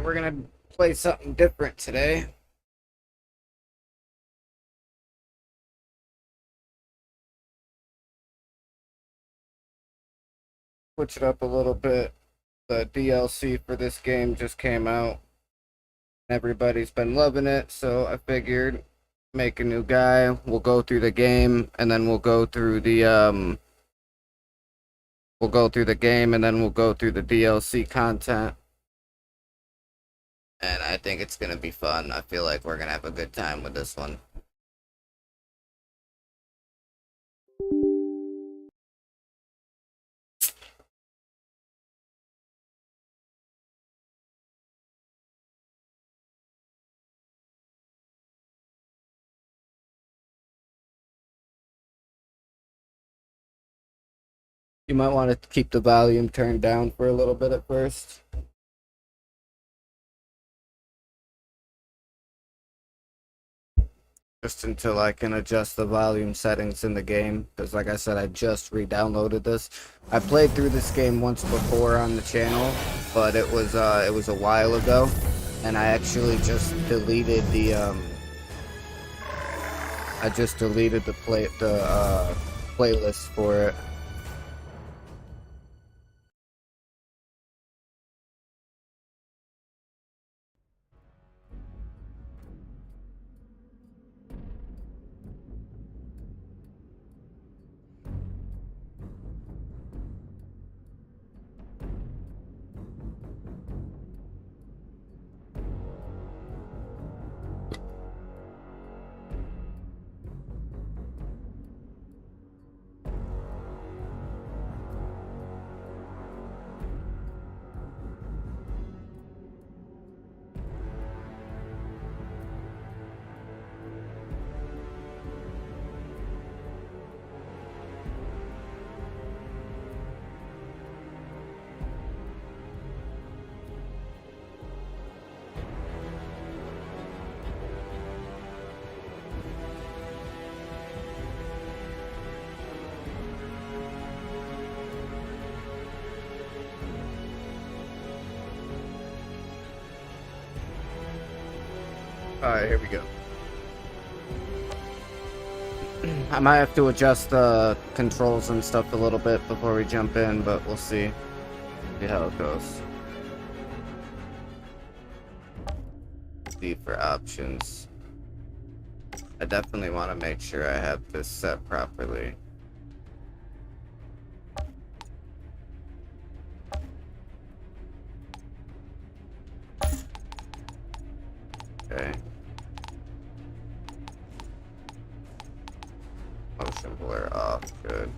Alright, we're gonna play something different today. Switch it up a little bit. The DLC for this game just came out. Everybody's been loving it, so I figured make a new guy. We'll go through the game and then we'll go through the game and then we'll go through the DLC content. And I think it's gonna be fun. I feel like we're gonna have a good time with this one. You might want to keep the volume turned down for a little bit at first. Just until I can adjust the volume settings in the game, because like I said, I just re-downloaded this. I played through this game once before on the channel, but it was a while ago, and I actually just deleted the playlist for it. Alright, here we go. I might have to adjust the controls and stuff a little bit before we jump in, but we'll see. See how it goes. D for options. I definitely want to make sure I have this set properly. Okay. Motion blur off, good.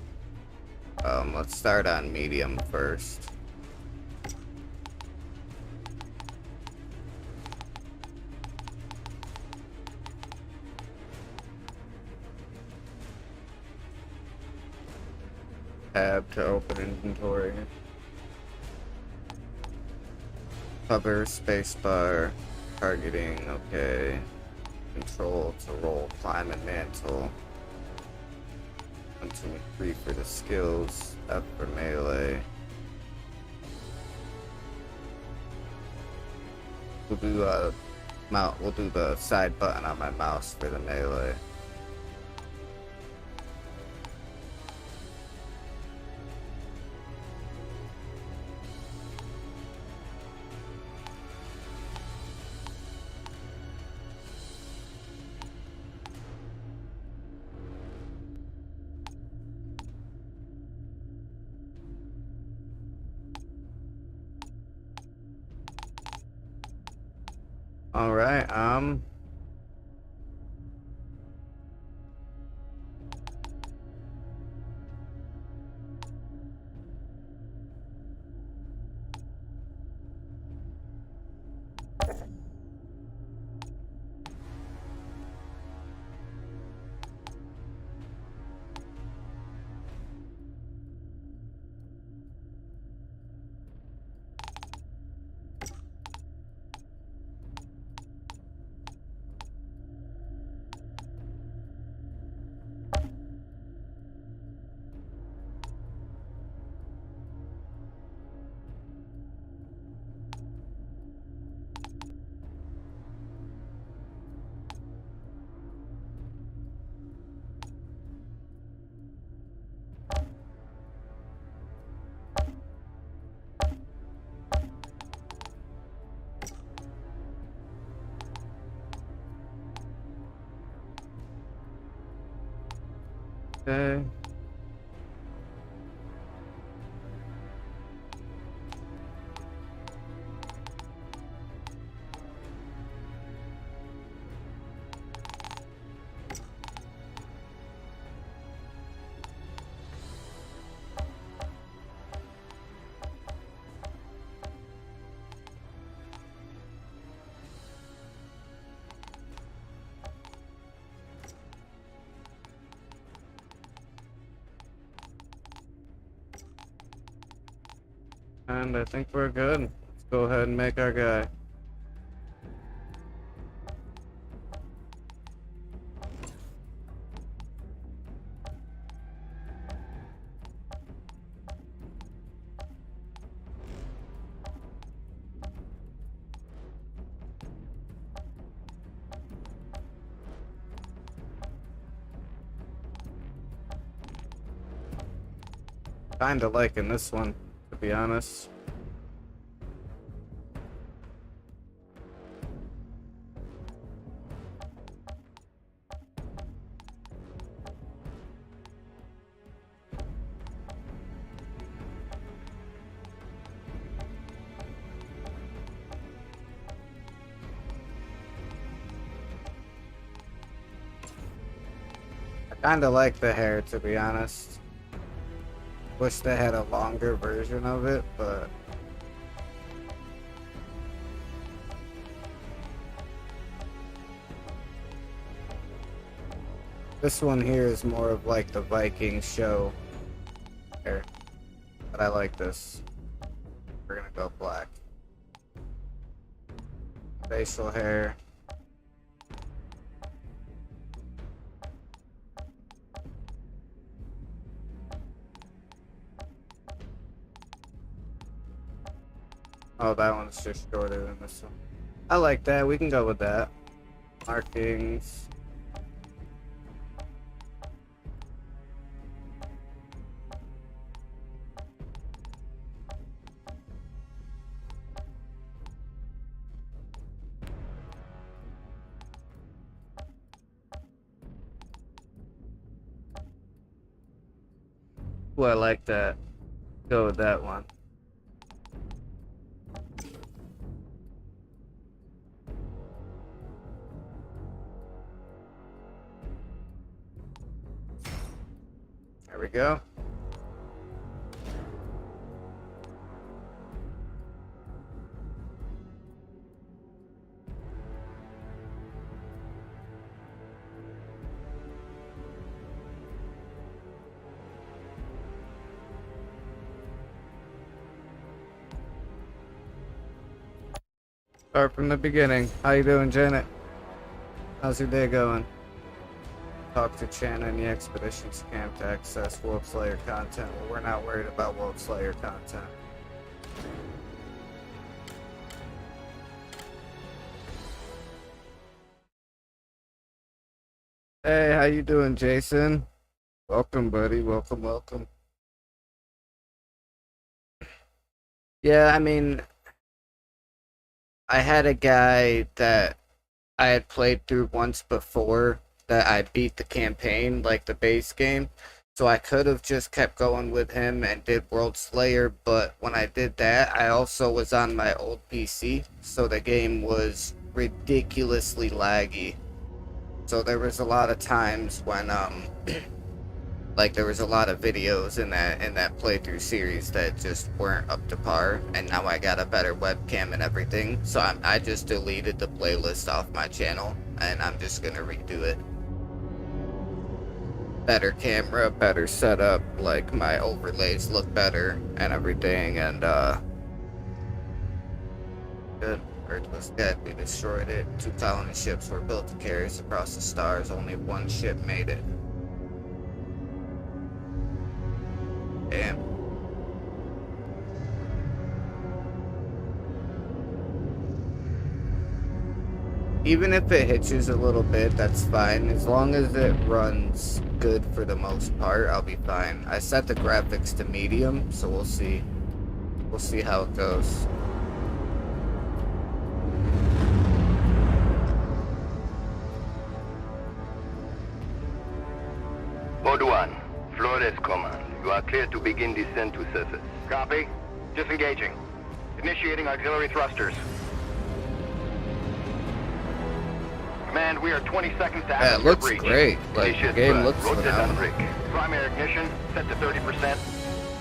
Let's start on medium first. Tab to open inventory. Hover, spacebar, targeting, okay. Control to roll, climb, and mantle. 1, 2, 3 for the skills. F for melee. We'll do the side button on my mouse for the melee. All right, Okay. And I think we're good. Let's go ahead and make our guy. Kinda liking this one, to be honest. I kinda like the hair, to be honest. Wish they had a longer version of it, but this one here is more of like the Viking show hair. But I like this. We're gonna go black. Facial hair. Oh, that one's just shorter than this one. I like that. We can go with that. Markings. Ooh, I like that. Go with that one. There we go. Start from the beginning. How you doing, Janet? How's your day going? Talk to Chana in the Expeditions camp to access Wolf Slayer content. Well, we're not worried about Wolf Slayer content. Hey, how you doing, Jason? Welcome, buddy. Welcome, welcome. Yeah, I mean, I had a guy that I had played through once before that I beat the campaign, like the base game. So I could have just kept going with him and did World Slayer, but when I did that, I also was on my old PC, so the game was ridiculously laggy. So there was a lot of times when like there was a lot of videos in that playthrough series that just weren't up to par, and now I got a better webcam and everything, so I just deleted the playlist off my channel and I'm just gonna redo it. Better camera, better setup, like my overlays look better and everything, and good. Earth was dead, we destroyed it. 2 colony ships were built to carry us across the stars, only 1 ship made it. Damn. Even if it hitches a little bit, that's fine. As long as it runs good for the most part, I'll be fine. I set the graphics to medium, so we'll see. We'll see how it goes. Code 1, Flores Command. You are clear to begin descent to surface. Copy. Disengaging. Initiating auxiliary thrusters. Command, we are 20 seconds to Yeah, active it looks breach. great. Like, the game looks Rotate on phenomenal. brick. Primary ignition, set to 30%.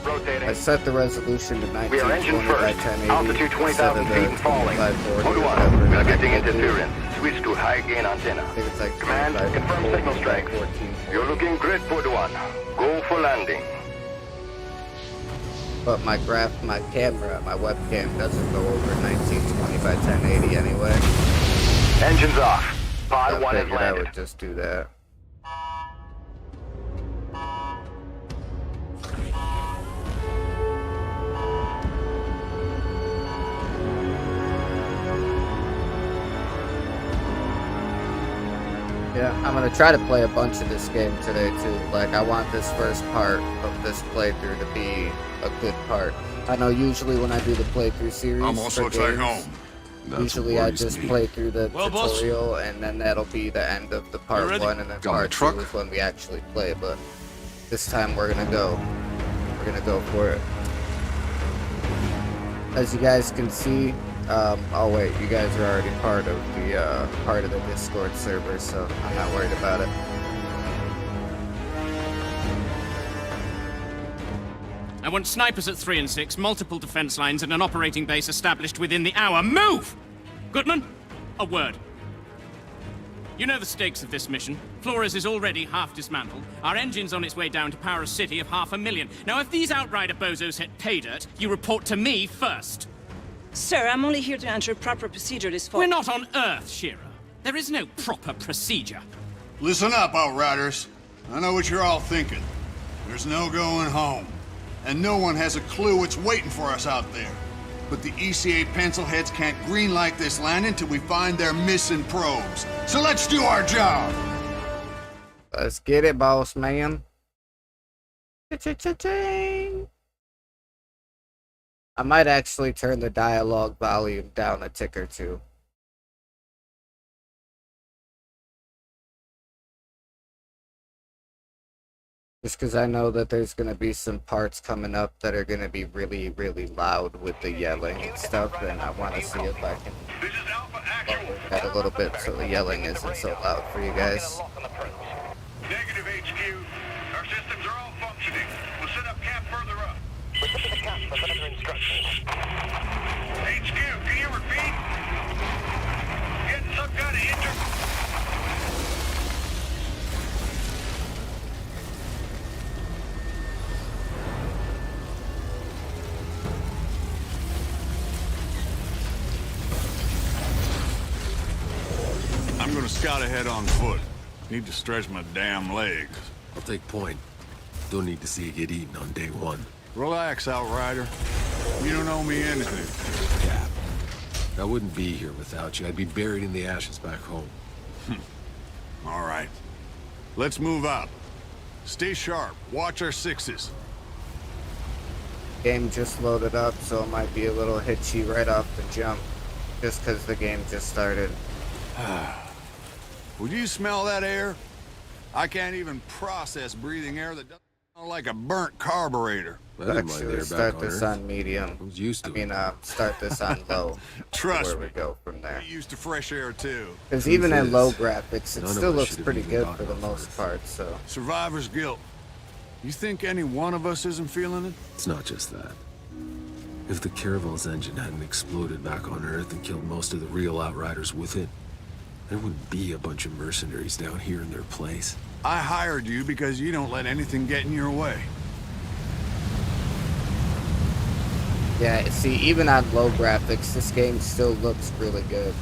Rotating. I set the resolution to We are engine 1920 by first. 1080 Altitude 20,000 instead of feet and falling. 2540 Code or 1, whatever. we are getting I do. interference. Switch to high gain antenna. I think it's like Command, 25, confirm signal strength. 14. You're looking great, Code 1. Go for landing. But my camera, my webcam doesn't go over 1920 by 1080 anyway. Engines off. So Pod I 1 has figured I landed. would just do that. Yeah, I'm gonna try to play a bunch of this game today too. Like, I want this first part of this playthrough to be a good part. I know usually when I do the playthrough series Almost for looks like games, home. usually I just play through the Well, boss. tutorial and then that'll be the end of the part ready? 1, and then Got my part 2 truck? is when we actually play. But this time we're gonna go for it. As you guys can see, oh wait, you guys are already part of the Discord server, so I'm not worried about it. I want snipers at 3 and 6, multiple defense lines, and an operating base established within the hour. Move! Goodman, a word. You know the stakes of this mission. Flores is already half dismantled. Our engine's on its way down to power a city of 500,000. Now, if these Outrider bozos hit pay dirt, you report to me first. Sir, I'm only here to ensure proper procedure is followed. We're not on Earth, Shearer. There is no proper procedure. Listen up, Outriders. I know what you're all thinking. There's no going home. And no one has a clue what's waiting for us out there. But the ECA pencilheads can't greenlight this land until we find their missing probes. So let's do our job! Let's get it, boss man. Cha-cha-cha-ching. I might actually turn the dialogue volume down a tick or two. Just because I know that there's going to be some parts coming up that are going to be really, really loud with the yelling and stuff, and I want to see if I can lower that a little bit so the yelling isn't so loud for you guys. Negative HQ. Our systems are all functioning. We'll set up camp further up. HQ, can you repeat? Getting some kind of injury. I'm gonna scout ahead on foot. Need to stretch my damn legs. I'll take point. Don't need to see you get eaten on day one. Relax, Outrider. You don't owe me anything. Cap. I wouldn't be here without you. I'd be buried in the ashes back home. All right. Let's move out. Stay sharp. Watch our sixes. Game just loaded up, so it might be a little hitchy right off the jump, just because the game just started. Would you smell that air? I can't even process breathing air that doesn't smell like a burnt carburetor. I didn't mind Actually, there back start on this Earth. on medium. I was used to it. Start this on low. Trust where me. we go from there. Get used to fresh air, too. Because Truth even at is, low graphics, it none of still us looks should have pretty even good gotten for the off most Earth. part. So Survivor's guilt. You think any one of us isn't feeling it? It's not just that. If the Caravel's engine hadn't exploded back on Earth and killed most of the real Outriders with it, there wouldn't be a bunch of mercenaries down here in their place. I hired you because you don't let anything get in your way. yeah, see, even on low graphics, this game still looks really good.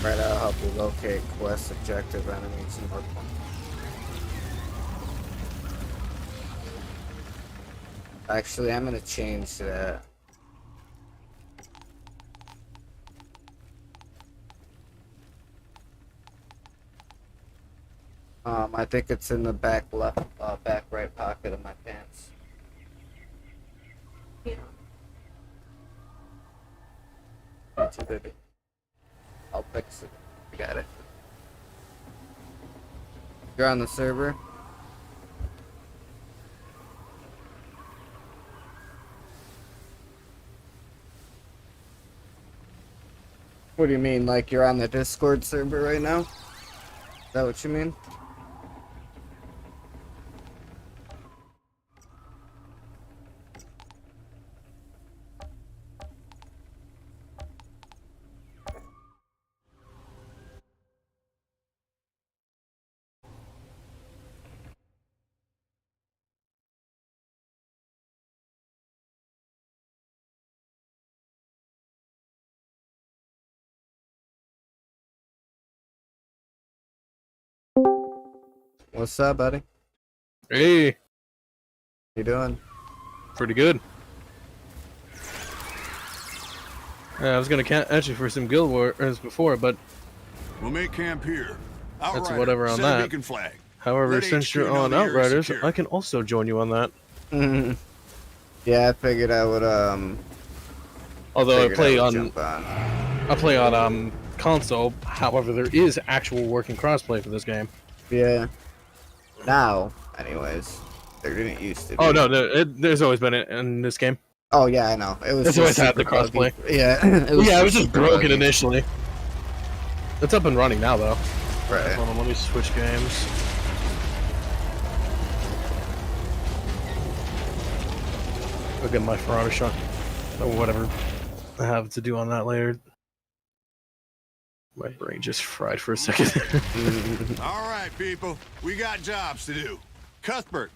Right, I'll help you locate quest objective enemies and work on. Actually, I'm gonna change that. I think it's in the back left, back right pocket of my pants. Yeah. Thank you, baby. I'll fix it. I got it. You're on the server. What do you mean? Like you're on the Discord server right now? Is that what you mean? What's up, buddy? Hey, You doing? pretty good. I was gonna catch you for some Guild Wars before, but We'll make camp here. Outrider, whatever on set that. a beacon flag. however, Let since HQ you're know on the area is Outriders, secure. I can also join you on that. Yeah, I figured I would Although I play on jump on. console. However, there is actual working crossplay for this game. Yeah. Now, anyways, there didn't used to be. Oh no, there's always been it in this game. Oh yeah, I know. It was. It's just always had the super buggy. crossplay. Yeah. It was just super broken buggy. initially. It's up and running now, though. Right. Hold on, let me switch games. I'll get my Ferrari shot. Or whatever I have to do on that later. My brain just fried for a second. All right, people. We got jobs to do. Cuthbert,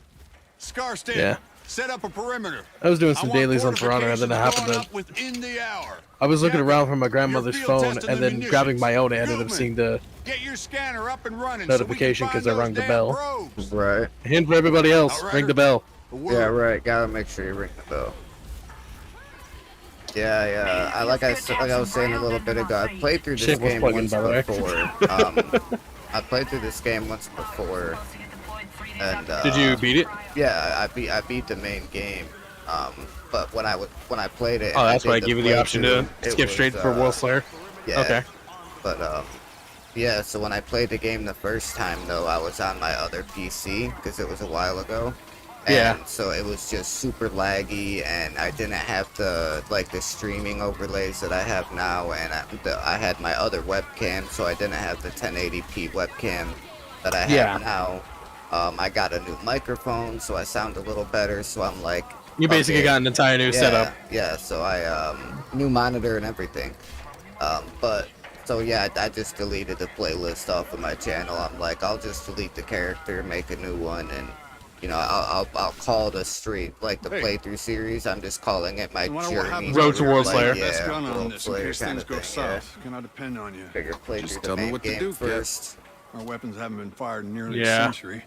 Scarston, Yeah. set up a perimeter. I was doing I some want dailies on Toronto, and then it fortifications happened going to. up within the hour. I was looking Captain, around for my grandmother's your field phone, testing and the then grabbing my own. I ended up Gutman, seeing the Get your scanner up and running. notification so we 'cause I can rung find the those bell. damn probes. Right. hint for everybody else. Outrider. Ring the bell. A word. Yeah, right. Gotta make sure you ring the bell. Yeah, yeah. like I was saying a little bit ago, I played through this Shit was game plugging, once by the way. before. I played through this game once before, and Did you beat it? Yeah, I beat the main game. But when I played it, Oh, and that's I why I did give you the option to playthrough, it skip was, straight for World Slayer. Yeah. Okay. But yeah. So when I played the game the first time, though, I was on my other PC because it was a while ago. And Yeah. so it was just super laggy, and I didn't have the streaming overlays that I have now, and I had my other webcam, so I didn't have the 1080p webcam that I have Yeah. now. I got a new microphone, so I sound a little better. So I'm like, You basically okay, got an entire new setup. yeah. So I new monitor and everything. But so yeah, I just deleted the playlist off of my channel. I'm like, I'll just delete the character, make a new one, and you know, I'll call the street like the playthrough series. I'm just calling it my I wonder what journey. happens Road to when World you're Slayer. like the best Yeah, gun on World this in Slayer case kinda things go thing, yeah. south. Can I depend on you? Figure play Just through tell the me main what to game do, Cap. first. Our weapons haven't been fired in nearly a Yeah. century.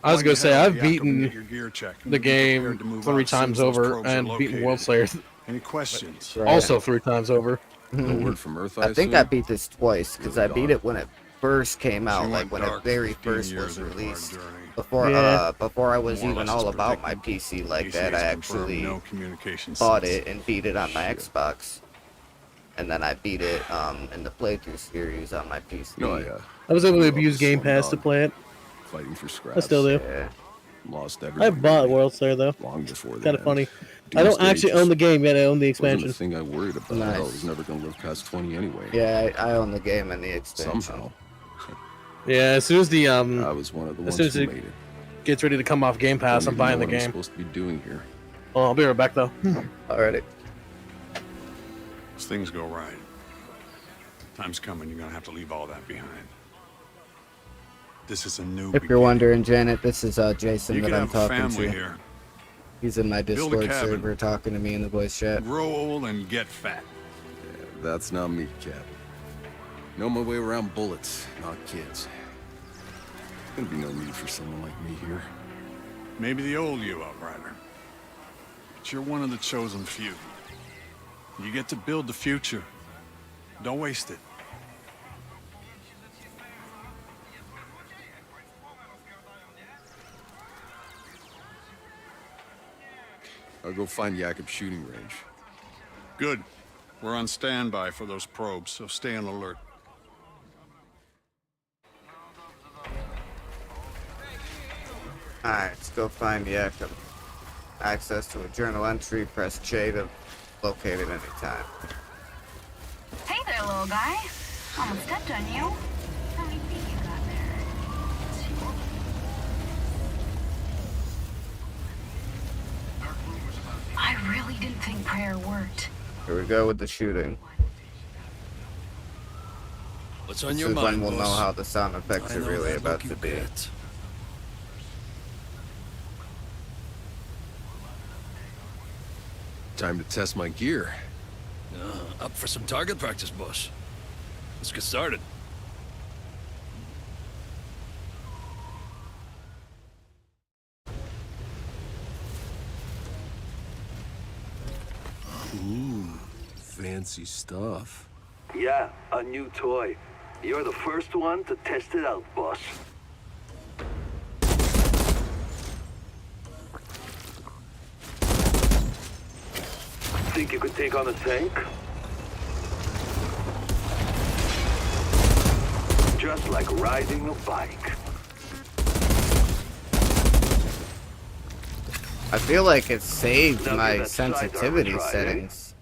I was Why gonna the say hell I've do you have to beaten get your gear checked and the be prepared game to move 3 out as soon times as those over probes are and beaten located? World Slayer Any questions? Right. also 3 times over. No word from Earth, I think I assume? beat this twice because Really I beat it when it first came out, She like went when it dark very 15 first years was into our released. journey. Before I was More or even less all as about my predicted. PC like that, ECA's I confirmed actually no communication bought since. it and beat it on my Xbox. And then I beat it in the playthrough series on my PC. No, I was able to grew up abuse a Game slum Pass to dog, play it. fighting for scraps. I still do. Yeah. Lost I everything. bought World Slayer though. long before that. Kind of funny. I don't actually own the game yet. I own the expansion. Wasn't a thing I worried about. Nice. I was never gonna live past 20 anyway. Yeah, I own the game and the expansion. Somehow, Yeah, as soon as the I was one of the as ones soon as who it made it. gets ready to come off Game Pass, Don't I'm even buying know the what I'm game. supposed to be doing here. Oh, I'll be right back though. Alrighty. As things go right, time's coming. You're gonna have to leave all that behind. This is a new. If you're beginning. wondering, Janet, this is Jason you that can I'm have a talking family to. here. He's in my Build a Discord cabin. server talking to me in the voice chat. Grow old and get fat. That's not me, Cap. Know my way around bullets, not kids. Gonna be no need for someone like me here. Maybe the old you, Outrider. But you're one of the chosen few. You get to build the future. Don't waste it. I'll go find Jakob's shooting range. Good. We're on standby for those probes, so stay on alert. Alright, let's go find the echo. Access to a journal entry, press J to locate it anytime. Hey there, little guy. Almost stepped on you. How many feet you got there? Two. I really didn't think prayer worked. Here we go with the shooting. What's on This your is mind, when we'll know boss? how the sound effects I are know really that about look to you be. get. Time to test my gear. Up for some target practice, boss. Let's get started. Ooh, fancy stuff. Yeah, a new toy. You're the first one to test it out, boss. Think you could take on a tank? Just like riding a bike. I feel like it saved Now my give that sidearm a sensitivity try, eh? settings.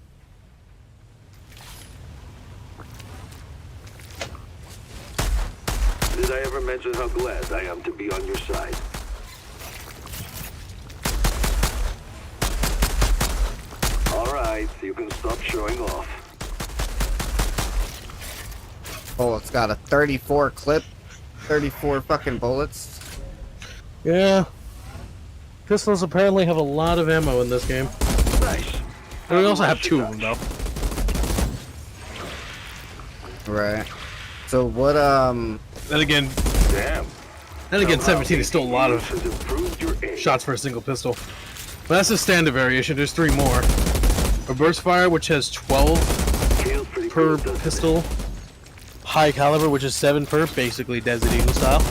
Did I ever mention how glad I am to be on your side? All right, you can stop showing off. Oh, it's got a 34 clip, 34 fucking bullets. Yeah. Pistols apparently have a lot of ammo in this game. Nice. And we also have 2 of them, though. Right. So what, Then again, Damn. 17 is still a lot of Has improved your aim. shots for a single pistol. But that's the standard variation. There's 3 more. A burst fire, which has 12 Feels pretty per good, doesn't it? pistol. High caliber, which is 7 per, basically Desert Eagle style.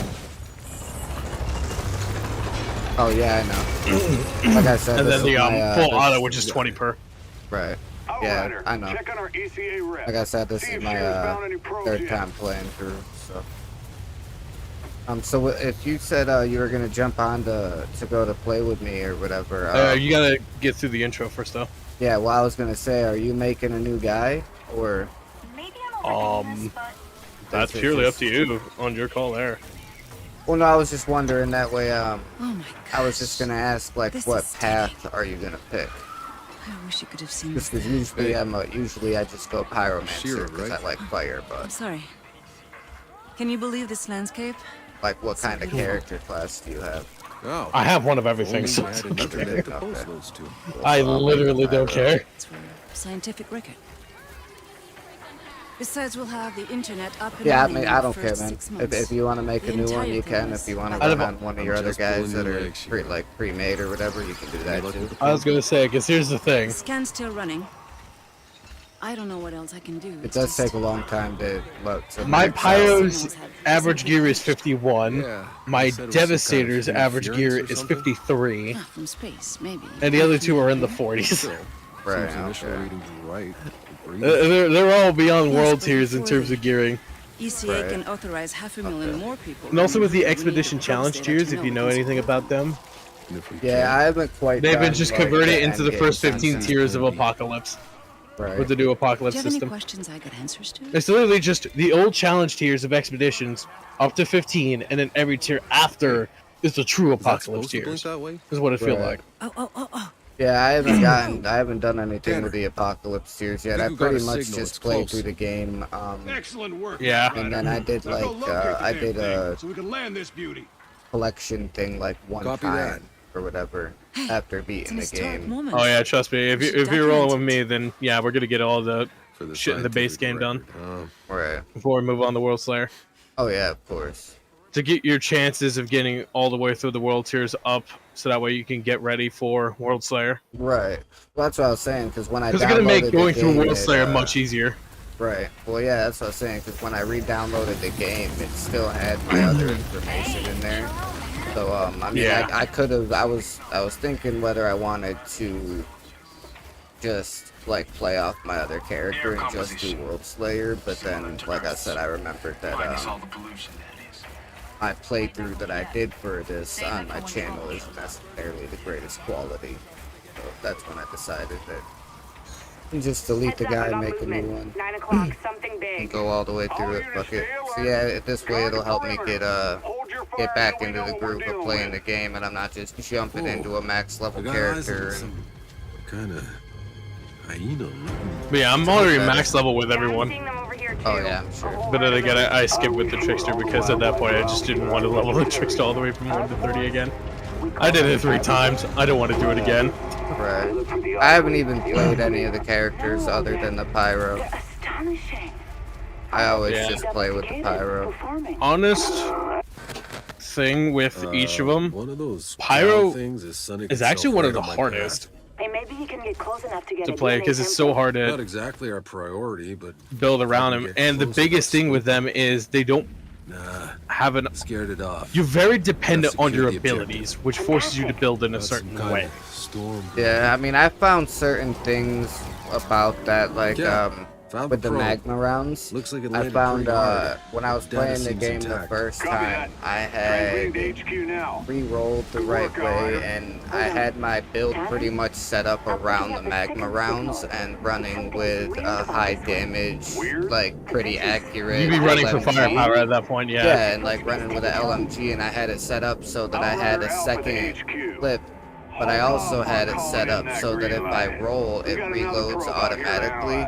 oh yeah, I know. Like I said, And this then is the my, full this- auto, which is 20 per. Right. Yeah, Outrider, I know. Check on our ECA rep. Like I said, this See is if my Sharon's found any pros third yet. time playing through, so. So if you said you were gonna jump on to go to play with me or whatever, You gotta get through the intro first, though. yeah. Well, I was gonna say, are you making a new guy or? Maybe I'm overthinking this, but That's Is it purely just- up to you, on your call there. Well, no, I was just wondering that way. Oh my I was just gonna ask, like, This what is path are you gonna pick? I wish you could have seen Just this. because usually I just go pyromancer Shira, because I right? like fire, I'm but sorry. Can you believe this landscape? like, what kind of character class do you have? Oh, I have one of everything, only so had it's another okay. man to post those to. I literally don't care. It's for scientific record. Besides, we'll have the internet up and Yeah, I running mean, in I the don't care, first man. 6 If months. you want to make The a new one, entire you thing can. is If you want to by run the on one of your I'm other just guys pulling that your are legs here. pre-made or whatever, you can do that luck too. with the I was gonna say, because here's the thing. The scan's still running. I don't know what else I can do. It does take a long time to load. To My max out. Pyro's average gear is 51. Yeah, My you said it was some kind of Devastator's average gear interference or is something? 53. Ah, from space, maybe. And the other 2 are in the 40s. Right, Seems initial okay. readings were right. Agreed. They're all beyond Yes, world but tiers in before terms of gearing. ECA Right. can authorize 500,000 more people. And also with the We need Expedition the Challenge pros data tiers, to if you we know can anything support about them, And if we Yeah, I haven't quite. they've been gotten, just like, converted into the endgame first 15 content. tiers of Apocalypse. Right. With the new Apocalypse Do you have any system. questions I got answers to? It's literally just the old challenge tiers of Expeditions up to 15, and then every tier after is the true Is that Apocalypse supposed to blink tiers. that way? Is what it feels Right. like. Oh. Yeah, I haven't done anything Tanner, with the Apocalypse series yet. think I you got pretty a much signal, it's just played close. through the game. Excellent work. Yeah. And then I did like I did a so we can land this beauty. collection thing like one Copy time that. or whatever after It's beating an the historic game. moment. Oh yeah, trust me. If We you should if you're rolling with document me, then yeah, we're gonna get all the For the shit in the base scientific game done record. Right. before we move on to World Slayer. Oh yeah, of course. To get your chances of getting all the way through the world tiers up, so that way you can get ready for World Slayer. Right. Well, that's what I was saying because when I Because it's gonna make downloaded going the through game, World it, Slayer much easier. Right. Well, yeah, that's what I was saying because when I re-downloaded the game, it still had my other information in there. So I mean, Yeah. I could have. I was thinking whether I wanted to just like play off my other character and just do World Slayer, but then, like I said, I remembered that my playthrough that I did for this on my channel isn't necessarily the greatest quality. So that's when I decided that you just delete the guy and make a new one. 9 o'clock, something And big. go all the way through it. Fuck it. So yeah, this way it'll help me get back into the groove of playing the game, and I'm not just jumping into a max level character. And Kind of hyena looking. But yeah, I'm already max level with Yeah, I'm everyone. seeing them over here too. oh yeah, I'm sure. But then again, I skipped with the Trickster because at that point I just didn't want to level the Trickster all the way from 1 to 30 again. I did it 3 times. I don't want to do it again. Right. I haven't even played any of the characters other than the Pyro. Astonishing. I always Yeah. just play with the Pyro. Honest thing with each of them, One of those Pyro round things is sunning is itself actually one of right the on my hardest Hey, maybe you can get close enough to get to a play DNA because it's sample. so hard path. Not to exactly our priority, but build around them. And the biggest thing with them is they don't nah, have an. scared it off. You're very dependent on your Secure the objective. abilities, which forces you to build in a Got certain some kind way. of storm. Yeah, I mean, I found certain things about that, like, Yeah, found with the probe. magma rounds. Looks like it I landed found, pretty hard. when I was Data playing the seems game the intact. first Copy time, that. I had Transmitting to HQ now. re-rolled the right way, and I had my build pretty much set up around the magma rounds and running with a high damage, like, pretty accurate You'd be running for LMG. firepower at that point, yeah. Yeah, and like running with an LMG, and I had it set up so that I had a second clip, but I also had it set up so that if I roll, it reloads automatically.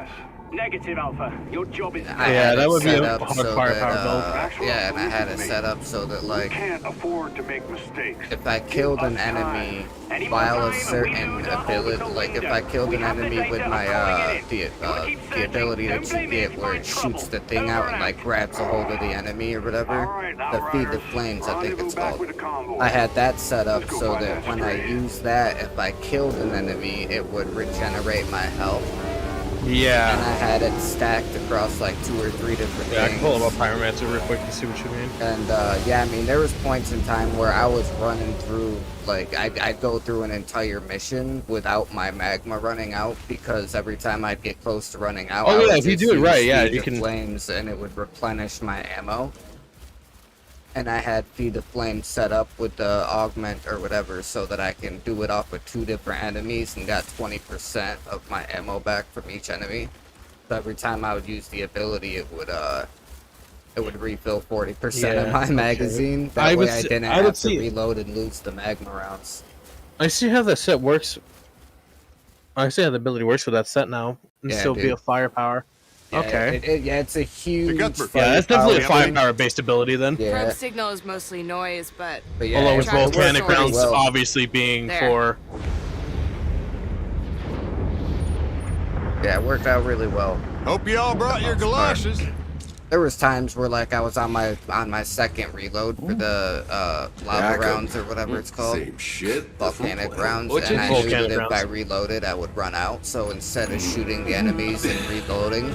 Negative, Alpha. Your job is I Yeah, had that it would be set a up hard so firepower that, yeah, and I had it set up so that, like, can't afford to make mistakes. if I killed an enemy while a certain ability, like if I killed an enemy with my the ability that you get where it shoots the thing out and like grabs a hold of the enemy or whatever, the feed the flames, I think it's called. I had that set up so that when I used that, if I killed an enemy, it would regenerate my health. And Yeah. I had it stacked across like 2 or 3 different Yeah, I can things. pull up a Pyromancer real quick to see what you mean. And yeah, I mean, there was points in time where I was running through, like, I'd go through an entire mission without my magma running out, because every time I'd get close to running out, Oh, I yeah, would if you just do it use right, yeah, Feed you the can- flames, and it would replenish my ammo. And I had Feed the Flame set up with the augment or whatever so that I can do it off of 2 different enemies and got 20% of my ammo back from each enemy. So every time I would use the ability, it would refill 40% of Yeah, my okay. magazine. That I way would I s- didn't I have would to see- reload and lose the magma rounds. I see how that set works. I see how the ability works for that set now. And Yeah, still be dude. a firepower. Yeah, Okay. yeah, it's a huge. Cuthbert. Yeah, that's definitely a firepower thing. firepower-based ability then. Yeah, Probe signal is mostly noise, but but yeah, Although it with trying to works volcanic pretty rounds well. obviously being There. for... Yeah, it worked out really well. Hope you all brought your galoshes. There was times where like I was on my second reload for the lava rounds or whatever it's called. Same shit. Volcanic rounds, What's and in I knew volcanic that if I rounds? reloaded, I would run out. So instead of shooting the enemies and reloading,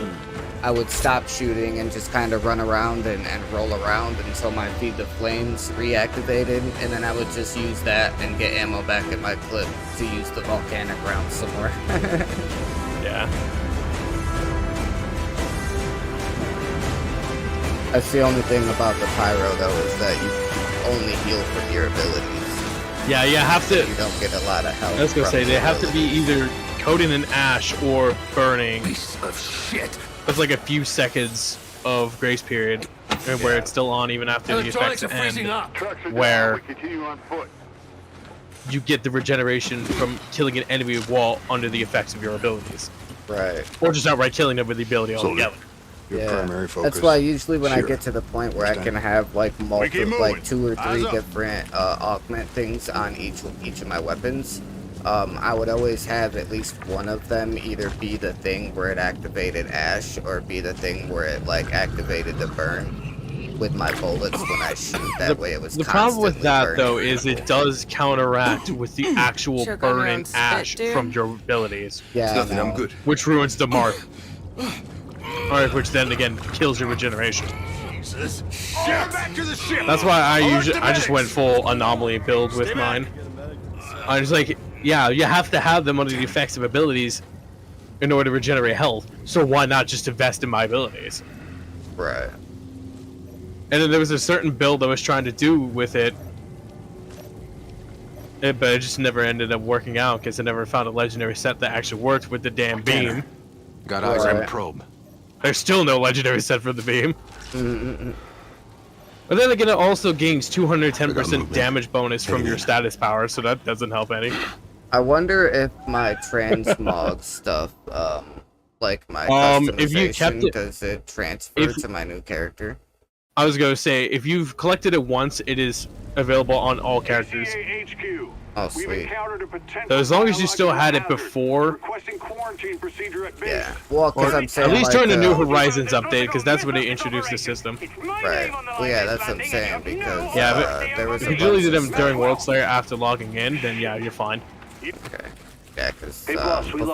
I would stop shooting and just kind of run around and roll around until my Feed the Flames reactivated, and then I would just use that and get ammo back in my clip to use the volcanic rounds some more. Yeah. That's the only thing about the Pyro, though, is that you only heal from your abilities. Yeah, you have to... You don't get a lot of health. I was gonna from say, the they have to be abilities. either coated in ash or burning. Piece of shit. That's like a few seconds of grace period where it's still on even after the effects Electronics are freezing end. up. Trucks are Where- down. We continue on foot. You get the regeneration from killing an enemy while under the effects of your abilities. Right. Or just outright killing them with the ability Soldier. altogether. Your Yeah. primary focus. That's why usually when I Sure. get to the point where I Understand. can have like keep multiple, moving. like 2 or 3 Eyes up. different augment things on each of my weapons, I would always have at least one of them either be the thing where it activated ash or be the thing where it like activated the burn with my bullets when I shoot. That way it was The problem with constantly that burning. though is it does counteract with the actual Choke on your burning own spit, ash dude. from your abilities, Yeah, It's I nothing. I'm know. good. which ruins the mark. Alright, which then again kills your regeneration. Jesus. Get back to the ship. That's why I Alert usually I just went full anomaly build with mine. I was like, yeah, you have to have them under the effects of abilities in order to regenerate health. So why not just invest in my abilities? Right. And then there was a certain build I was trying to do with it, but it just never ended up working out because I never found a legendary set that actually worked with the damn beam. Got eyes on the probe. There's still no legendary set for the beam. But then again, it also gains 210% damage bonus from your status power, so that doesn't help any. I wonder if my transmog stuff, like my if you kept customization, does it transfer to my new character? I was going to say, if you've collected it once, it is available on all characters. HQ. Oh, sweet. So as long as you still had it before... Requesting quarantine procedure at base. Yeah. Well, because I'm saying, at least like, during the New Horizons update, because that's when they introduced the system. Right. Well, yeah, that's what I'm saying, because there was if a you usually bunch did of them stuff. during World Slayer after logging in, then yeah, you're fine. Okay. Yeah, because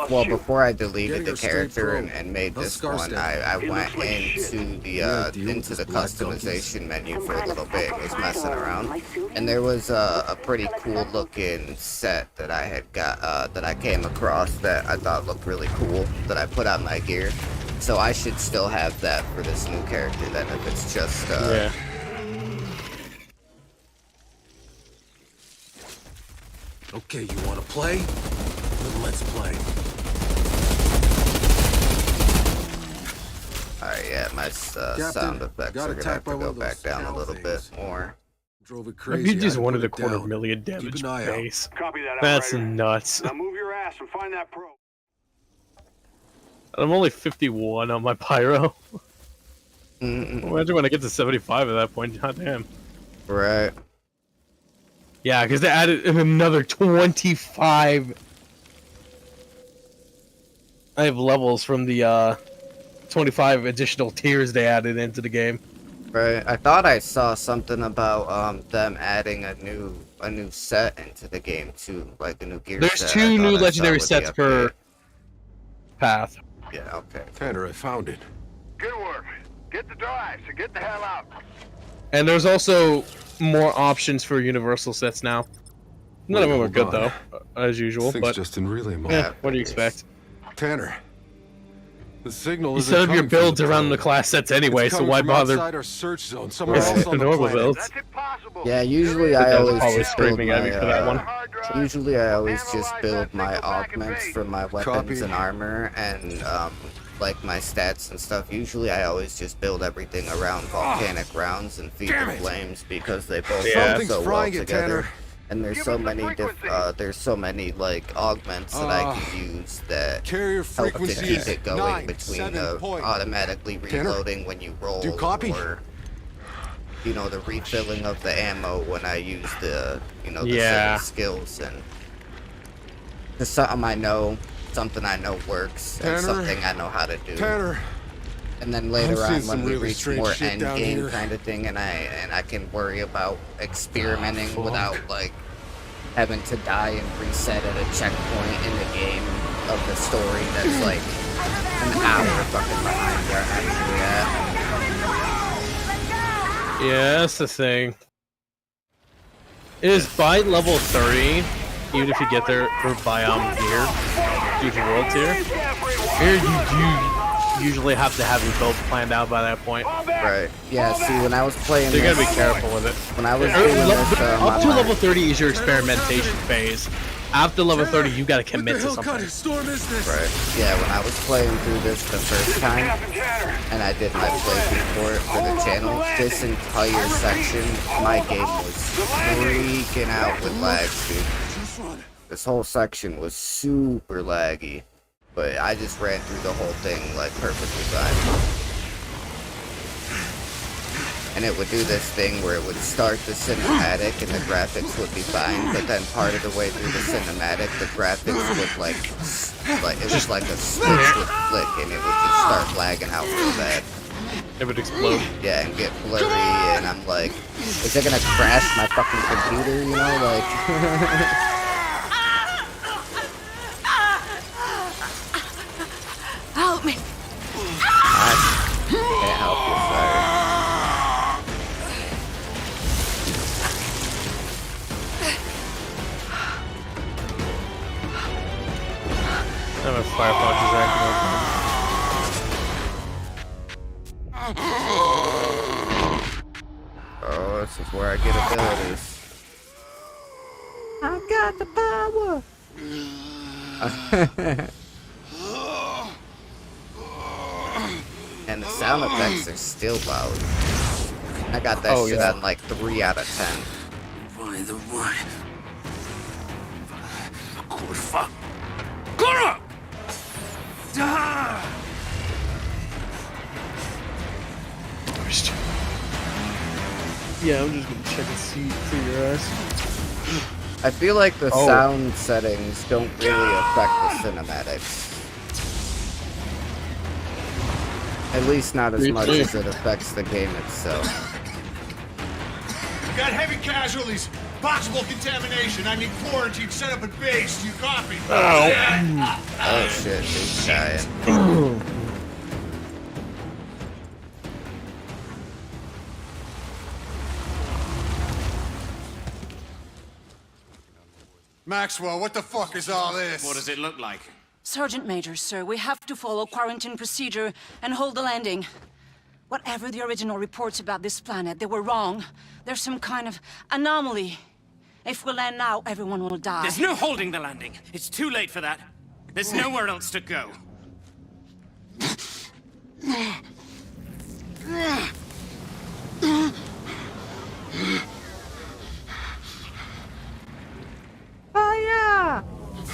well, before I deleted Getting the her straight character probe. and made Let's this scar one, stamp. I went into the black customization menu for a little bit, was messing around, and there was a pretty cool looking set that I had got that I came across that I thought looked really cool that I put on my gear. So I should still have that for this new character then, if it's just Yeah. Okay, you want to play? Then let's play. Alright, yeah, my sound effects are gonna have to go back down a little bit more. Drove it If crazy. you just I wanted put a it quarter down. million Keep damage an eye out. base. Copy that, That's Outrider. nuts. Now move your ass and find that probe. I'm only 51 on my pyro. Imagine when I get to 75 at that point. God damn. Right. Yeah, because they added another 25. I have levels from the 25 additional tiers they added into the game. Right. I thought I saw something about them adding a new set into the game too, like a new gear There's set. 2 new legendary with the sets per update. path. Yeah, okay. Tanner, I found it. Good work. Get the drives and get the hell out. And there's also more options for universal sets now. None of them are good though, as usual. Thing's But just in relay mode. yeah, what do you expect? Tanner, the signal You isn't set up your coming from builds the around the probe. class sets anyway, It's so coming why from bother? outside our search zone, somewhere Right. else on the Normal planet. builds. That's impossible. Yeah, usually That I was always probably just build screaming at me my, for that one. Usually I always just build my augments for my weapons Copy. and armor and like my stats and stuff. Usually I always just build everything around volcanic rounds and feed the flames because they both Yeah. work Something's so well frying it, together. Tanner. And there's so many there's so many like augments that I can use that Carrier help to frequency keep is it going between 9-7 point. automatically Tanner, reloading when you roll do you copy? or you know the refilling of the ammo when I use the the Yeah. certain skills and it's something I know works and Tanner, something I know how to do. Tanner, And then later I'm seeing on some when we really reach strange more shit end down game here. kind of thing and I can worry about experimenting without like having to die and reset at a checkpoint in the game of the story that's like an hour fucking behind where I'm actually at. Yeah, that's the thing. It is by level 30, even if you get there for biome gear, due to world tier. Here you do usually have to have your build planned out by that point. Right. Yeah, see, when I was playing So you gotta this, be careful with it. when I was doing this, Up to level 30 is your experimentation phase. After level 30, you gotta commit to something. storm is this? right. Yeah, when I was playing through this the first time, and I did my playthrough for it for the channel, this entire section, my game was freaking out with lag, dude. This whole section was super laggy, but I just ran through the whole thing like perfectly fine. And it would do this thing where it would start the cinematic and the graphics would be fine, but then part of the way through the cinematic, the graphics would like it was like a switch would flick and it would just start lagging out real bad. It would explode. Yeah, and get blurry, and I'm like, is it gonna crash my fucking computer, you know, like... Help me. I can't help you, sorry. I'm a Firefox is acting up. Oh, this is where I get abilities. I got the power! And the sound effects are still loud. I got that shit on like 3 out of 10. By the way. Good fuck. Gonna! Yeah, I'm just gonna check and see through your ass. I feel like the sound settings don't really affect the cinematics. At least not as much as it affects the game itself. We got heavy casualties. Possible contamination. I need quarantine set up at base. Do you copy? Oh shit, he's dying. Maxwell, what the fuck is all this? What does it look like? Sergeant Major, sir, we have to follow quarantine procedure and hold the landing. Whatever the original reports about this planet, they were wrong. There's some kind of anomaly. If we land now, everyone will die. There's no holding the landing. It's too late for that. There's nowhere else to go.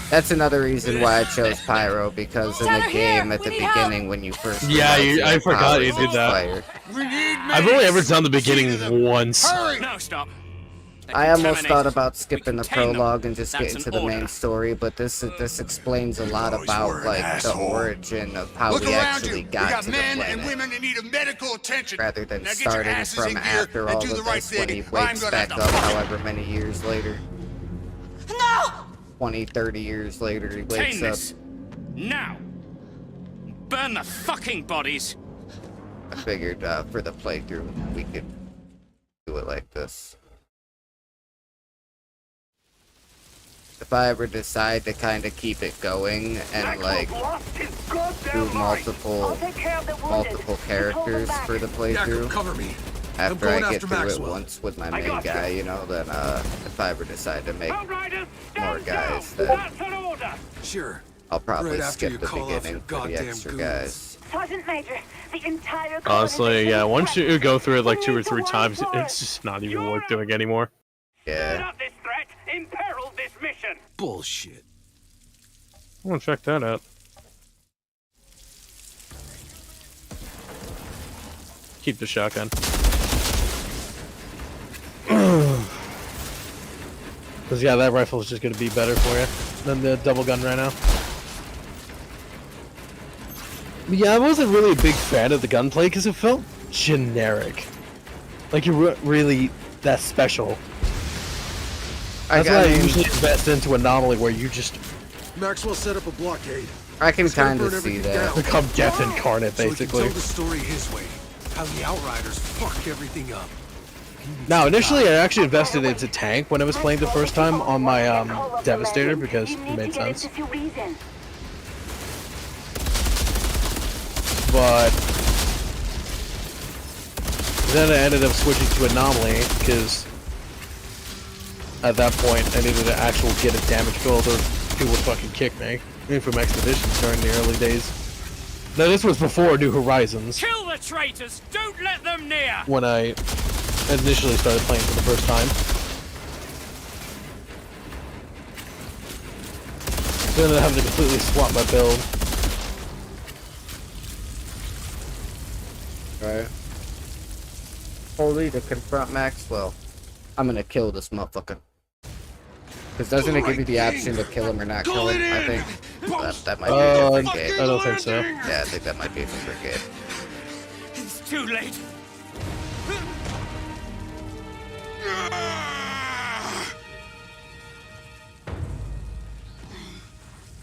That's another reason why I chose Pyro, because in the game at the beginning when you first I forgot you did that. Fired. I've only ever done the beginning once. No, stop. I almost thought about skipping the prologue and just getting to the main story, but this explains a lot about like the origin of how we actually got to the men planet, and women that need medical attention. rather than Now get your starting asses from in gear after and all do of the right this when thing. he I'm wakes gonna back have up to- however many years later. No! 20, 30 years later he wakes Contain up. this. Now. Burn the fucking bodies. I figured for the playthrough we could do it like this. If I ever decide to kind of keep it going and like do multiple characters for the playthrough, Cover me. after going I get after through Maxwell. it once with my main guy, you know, then if I ever decide to make Outriders, more stand guys, down. then That's an order. Sure. I'll probably Right after skip you the call off beginning your for the goddamn extra goons. guys. Sergeant Major, the entire Honestly, yeah, once you go through it like 2 or We need 3 to times, wait for it's just not even worth doing anymore. Set Yeah. up this threat. Imperil this mission. Bullshit. I want to check that out. Keep the shotgun. Because, yeah, that rifle is just going to be better for you than the double gun right now. But yeah, I wasn't really a big fan of the gunplay because it felt generic. Like you weren't really that special. That's why I usually invest into Anomaly where you just Maxwell set up a blockade. I can He's gonna kind of burn see everything that. down. become death incarnate, So he can basically. tell the story his way. How the Outriders fuck everything up. Now, initially, I actually invested into tank when I was playing the first time on my Devastator because it made sense. But then I ended up switching to Anomaly because at that point I needed to actually get a damage build or people would fucking kick me. Even from Expeditions during the early days. Now, this was before New Horizons Kill the traitors. Don't let them near. when I initially started playing for the first time. Then I having to completely swap my build. Right. Holy to confront Maxwell. I'm gonna kill this motherfucker. Because doesn't it give you the option to kill him or not kill him? I think that might be a different I game. don't think so. Yeah, I think that might be a different game. It's too late.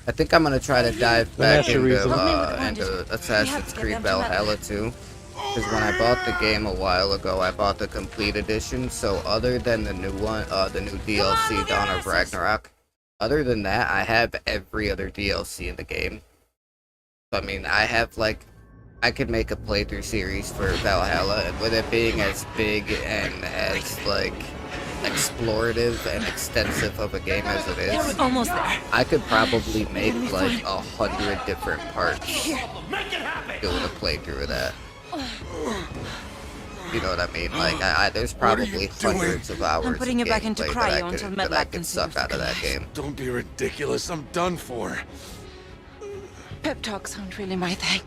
I think I'm gonna try to dive back That's the reason. into Assassin's Creed Valhalla too. Because when I bought the game a while ago, I bought the complete edition. So other than the new one, the new DLC Dawn of Ragnarok, other than that, I have every other DLC in the game. So, I mean, I have like I could make a playthrough series for Valhalla, and with it being as big and as like explorative and extensive of a game as it is, Almost there. I could probably make like 100 different parts doing a playthrough of that. You know what I mean? Like, there's probably hundreds of hours I'm putting of it back into gameplay cryo until that I MedLab could suck out of that game. Don't be ridiculous. I'm done for. Pep talks aren't really my thing.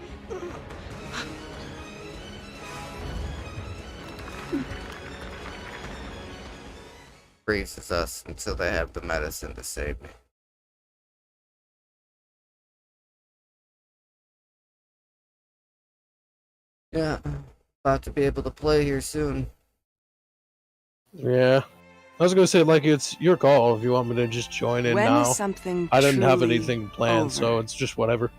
Freezes us until they have the medicine to save me. Yeah, about to be able to play here soon. Yeah. I was gonna say, like, it's your call if you want me to just join in When now. is something I didn't have truly anything planned, over? so it's just whatever.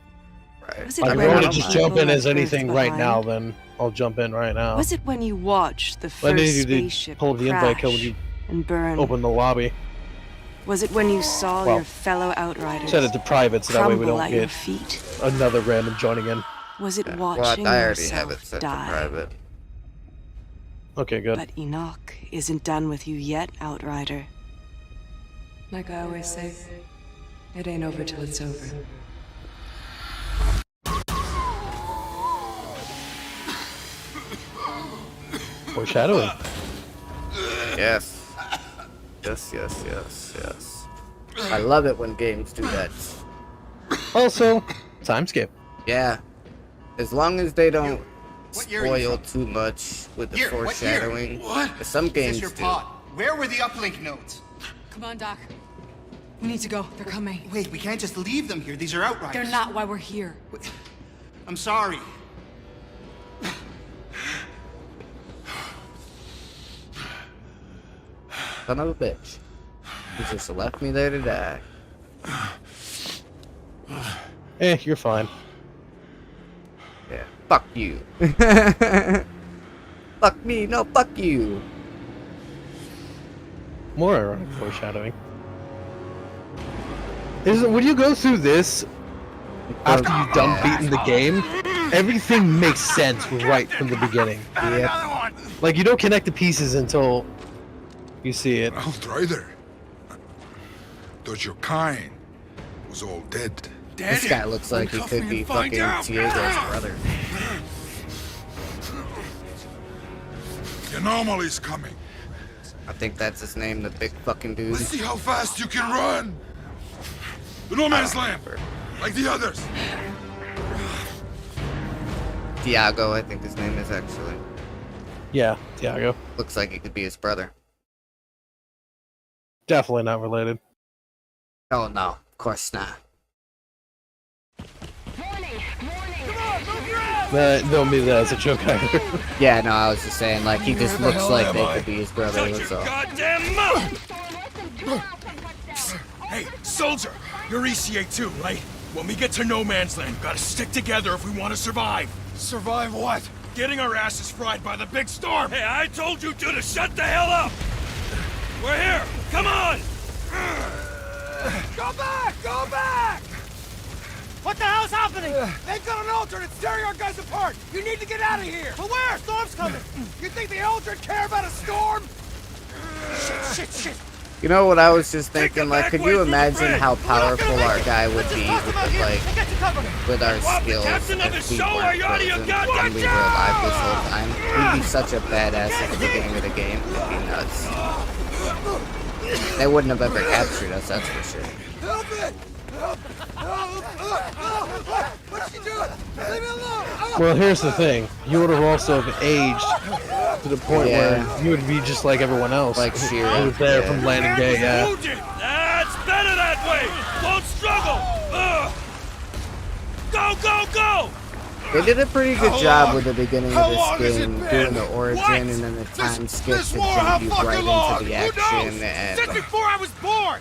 Right. Was it Like, if when you want to people just jump in left as anything Earth right now, behind? then I'll jump in right now. Was it when you watched the I first need you to spaceship pull up the invite code when crash you and burn? open the lobby. Was it when you saw Well, your fellow Outriders Set it to private so that way we crumble don't at your get feet? another random joining in. Was it Well, watching I already have it yourself set die? to private. Okay, good. But Enoch isn't done with you yet, Outrider. Like I always say, it ain't over till it's over. Foreshadowing. Yes. Yes. I love it when games do that. Also, time skip. Yeah. As long as they don't What year are you spoil from? too much with the Year, what year? foreshadowing. What? Some Is games this your do. pod? Where were the uplink nodes? Come on, Doc. We need to go. They're coming. Wait, we can't just leave them here. These are Outriders. They're not why we're here. I'm sorry. Son of a bitch. He just left me there to die. You're fine. Yeah. Fuck you. Fuck me. No, fuck you. More ironic foreshadowing. When you go through this after you've done beating the game, everything makes sense right from the beginning. Yeah. Like, you don't connect the pieces until you see it. Outrider. Thought your kind was all dead. This guy looks like he could be fucking Diego's brother. The anomaly's coming. I think that's his name, the big fucking dude. Let's see how fast you can run. The no man's land, like the others. Diago, I think his name is actually. Yeah, Tiago. Looks like he could be his brother. Definitely not related. Oh no, of course not. Don't mean that as a joke either. Yeah, no, I was just saying, like, he just looks like they could be his brother, that's all. Goddamn mouth! Hey, soldier, you're ECA too, right? When we get to no man's land, gotta stick together if we want to survive. Survive what? Getting our asses fried by the big storm. Hey, I told you two to shut the hell up. We're here. Come on. Go back! Go back! What the hell's happening? They've got an Aldrin. It's tearing our guys apart. You need to get out of here. But where? Storm's coming. You think the Aldrin care about a storm? Shit. You know what I was just thinking? Like, could you imagine how powerful our guy would be with our skills if we weren't frozen and we were alive this whole time? He'd be such a badass at the beginning of the game. It'd be nuts. They wouldn't have ever captured us, that's for sure. Help it! What's she doing? Leave me alone! Well, here's the thing. You would have also have aged to the point where you would be just like everyone else. Like Sheer. Who was there from landing day, yeah. That's better that way. Don't struggle. Go! They did a pretty good job with the beginning of this game, doing the origin and then the time skip to jump you right into the action, and Since before I was born!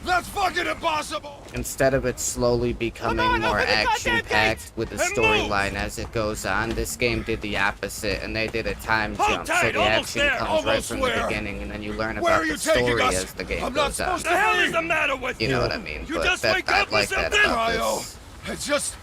That's fucking impossible! instead of it slowly becoming more action-packed with the storyline as it goes on, this game did the opposite, and they did a time jump, so the action comes right from the beginning, and then you learn about the story as the game goes on. What the hell is the matter with you? You know what I mean? You But just that, wake I up or like that something? about this. It's just...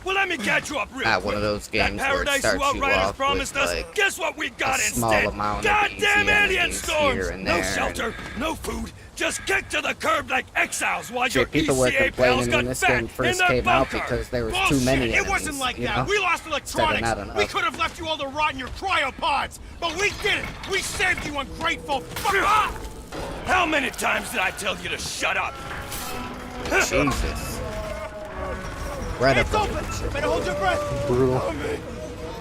Well, let me catch you up real quick. one of those games that where it paradise starts you you Outriders off promised with, us. like, Guess what we got a instead? small amount of Goddamn easy alien enemies storms. here and No there, shelter, no food, just kicked to the curb like exiles while your shit, people were ECA pals complaining got when this fat game in first their came out bunker. because there was Bullshit. too many It enemies, wasn't like you that. know? We lost electronics. not enough. We could have left you all to rot in your cryopods, but we didn't. We saved you, ungrateful fuck. How many times did I tell you to shut up? Jesus. Right It's up open. Better hold your breath. Brutal.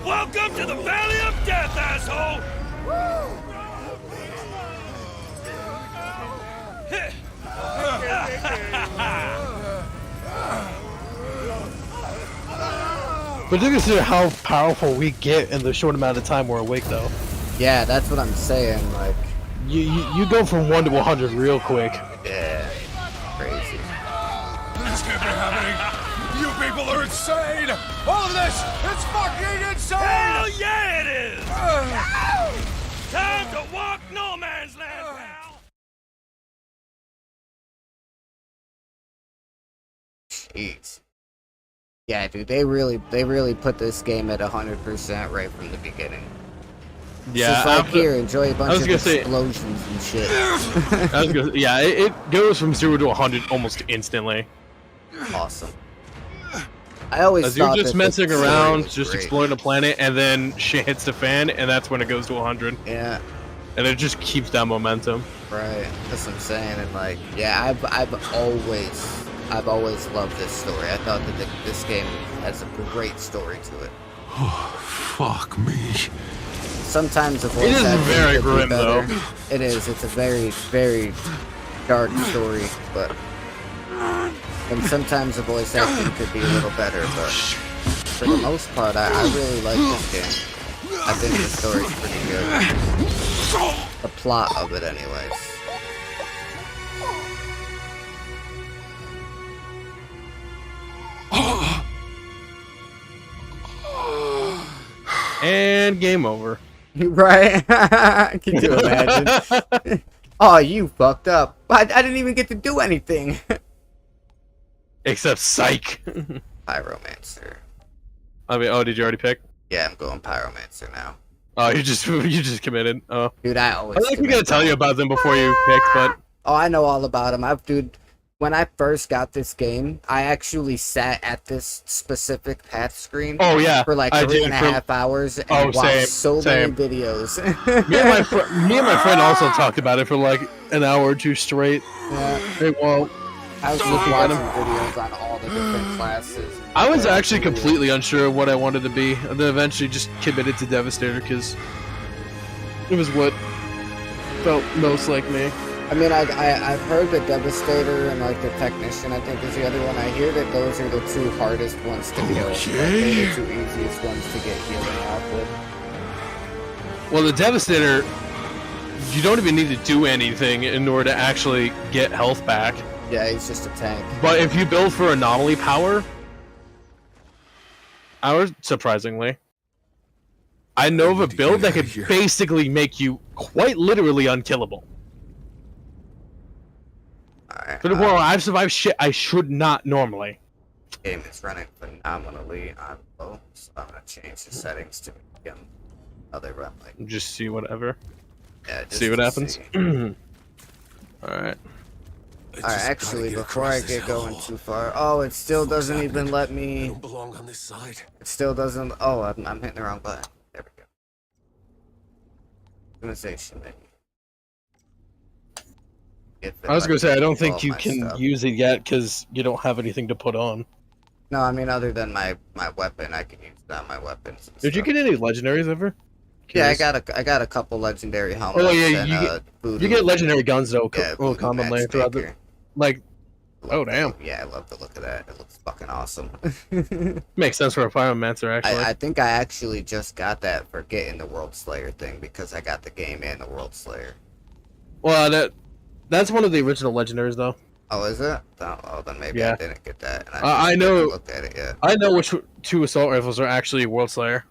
Welcome to the Valley of Death, asshole! But do consider how powerful we get in the short amount of time we're awake, though. Yeah, that's what I'm saying. Like, You go from 1 to 100 real quick. yeah, crazy. This can't be happening. You people are insane. All of this, it's fucking insane. Hell yeah, it is! Time to walk no man's land, pal! Jeez. Yeah, dude, they really put this game at 100% right from the beginning. Yeah, it's just like, here, enjoy a bunch of explosions and shit. It goes from 0 to 100 almost instantly. Awesome. I always As thought you're just that messing the story around, was just great. exploring a planet, and then shit hits the fan, and that's when it goes to 100. Yeah. And it just keeps that momentum. Right. That's what I'm saying. And like, yeah, I've always loved this story. I thought that this game has a great story to it. Oh, fuck me. Sometimes the voice It is acting very could be grim, better. though. It is. It's a very, very dark story, but and sometimes the voice acting could be a little better. But for the most part, I really like this game. I think the story's pretty good. The plot of it, anyways. And game over. Right? Can you imagine? Oh, you fucked up. I didn't even get to do anything. Except psych. Pyromancer. I mean, oh, did you already pick? Yeah, I'm going Pyromancer now. Oh, you just committed. Oh, dude, I always. I think we gotta tell you about them before you pick, but. Oh, I know all about them. Dude, when I first got this game, I actually sat at this specific path screen. Oh yeah. For like 3.5 hours and watched so many videos. me and my friend also talked about it for like an hour or two straight. Yeah. I was just watching videos on all the different classes. I was actually completely unsure of what I wanted to be, and then eventually just committed to Devastator because it was what felt most like me. I mean, I've heard the Devastator and like the Technician, I think is the other one. I hear that those are the two hardest ones to kill. Like, they're the two easiest ones to get healing off with. Well, the Devastator, you don't even need to do anything in order to actually get health back. Yeah, he's just a tank. But if you build for anomaly power, surprisingly, I know of a build that could basically make you quite literally unkillable. Alright. But well, I've survived shit I should not normally. Game is running phenomenally on low, so I'm gonna change the settings to make they run like. Just see whatever. Yeah, just see what happens. Alright. Alright, actually, before I get going too far, oh, it still doesn't even let me. I don't belong on this side. It still doesn't. Oh, I'm hitting the wrong button. There we go. Organization menu. I was gonna say I don't think you can use it yet because you don't have anything to put on. No, I mean other than my weapon, I can use it on my weapons. Did you get any legendaries ever? Yeah, I got a couple legendary helmets. Oh yeah, you get legendary guns though. Yeah, commonly throughout the, like. Oh damn. Yeah, I love the look of that. It looks fucking awesome. Makes sense for a Pyromancer, actually. I think I actually just got that for getting the World Slayer thing because I got the game and the World Slayer. Well, that's one of the original legendaries, though. Oh, is it? Oh, then maybe I didn't get that. And I know. Looked at it yet. I know which two assault rifles are actually World Slayer.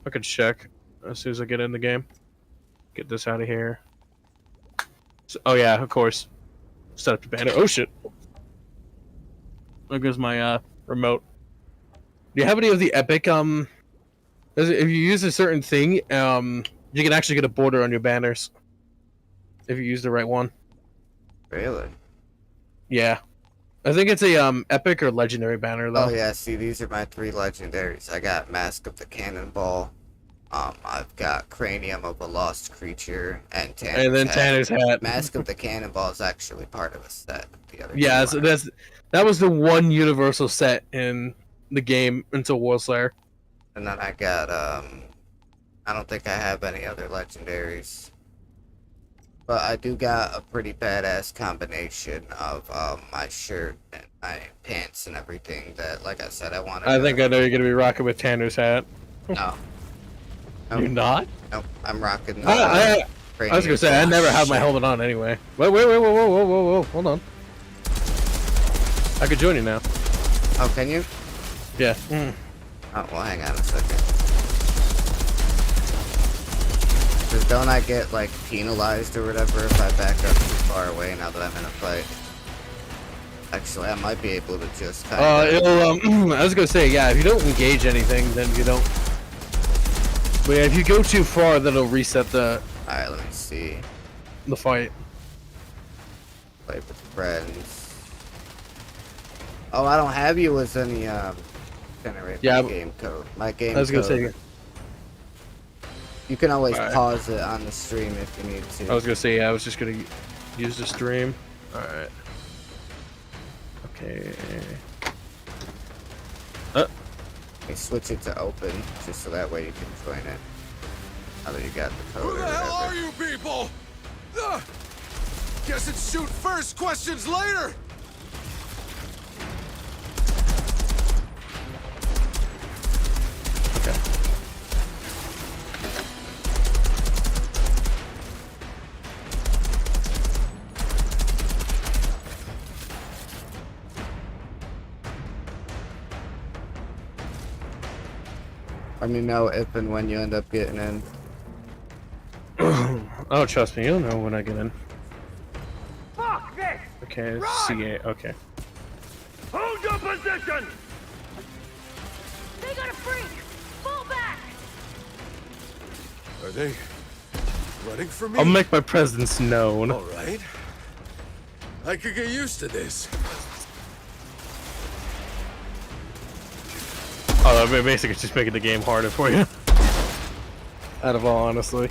I could check as soon as I get in the game. Get this out of here. So, oh yeah, of course. Set up the banner. Oh shit! There goes my remote. you have any of the epic if you use a certain thing, you can actually get a border on your banners. If you use the right one. Really? Yeah. I think it's a epic or legendary banner though. Oh yeah, see, these are my 3 legendaries. I got Mask of the Cannonball. I've got Cranium of a Lost Creature and Tanner's And then Hat. Tanner's Hat. Mask of the Cannonball is actually part of a set. The other Yeah, two so aren't. that was the one universal set in the game until Worldslayer. And then I got I don't think I have any other legendaries. But I do got a pretty badass combination of my shirt and my pants and everything that, like I said, I wanted. I think I know you're gonna be rocking with Tanner's Hat. No. You're not? Nope, I'm rocking. I was gonna say I never have my helmet on anyway. Wait, whoa, hold on. I could join you now. Oh, can you? Yeah. Oh, well, hang on a second. Because don't I get, like, penalized or whatever if I back up too far away now that I'm in a fight? Actually, I might be able to just kind of... I was gonna say, yeah, if you don't engage anything, then you don't... But yeah, if you go too far, then it'll reset the... Alright, let me see. The fight. Play with friends. Oh, I don't have you as any, generate my game code. My game code. I was gonna say... You can always pause it on the stream if you need to. I was gonna say, yeah, I was just gonna use the stream. Alright. Okay. You switch it to open, just so that way you can join it. Now that you got the code. Who the hell are you people? Guess it's shoot first, questions later. Okay. Let me know if and when you end up getting in. Oh, trust me, you'll know when I get in. Fuck this! Okay, Run! CA, okay. Hold your position! They got a freak! Fall back! Are they running from me? I'll make my presence known. All right. I could get used to this. Oh, they're basically just making the game harder for you. Out of all, honestly.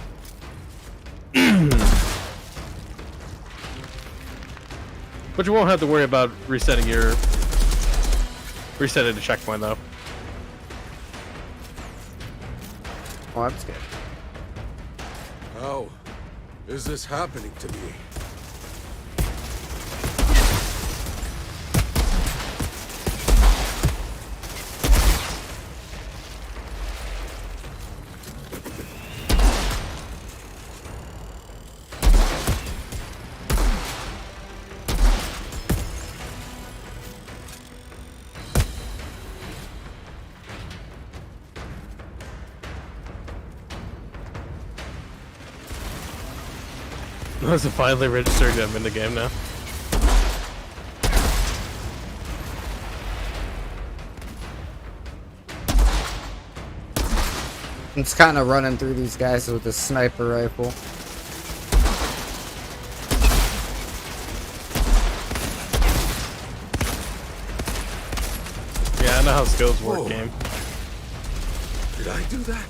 But you won't have to worry about resetting the checkpoint though. Oh, that's good. How is this happening to me? Is it finally registered that I'm in the game now? It's kind of running through these guys with a sniper rifle. Yeah, I know how skills work, Whoa. game. Did I do that?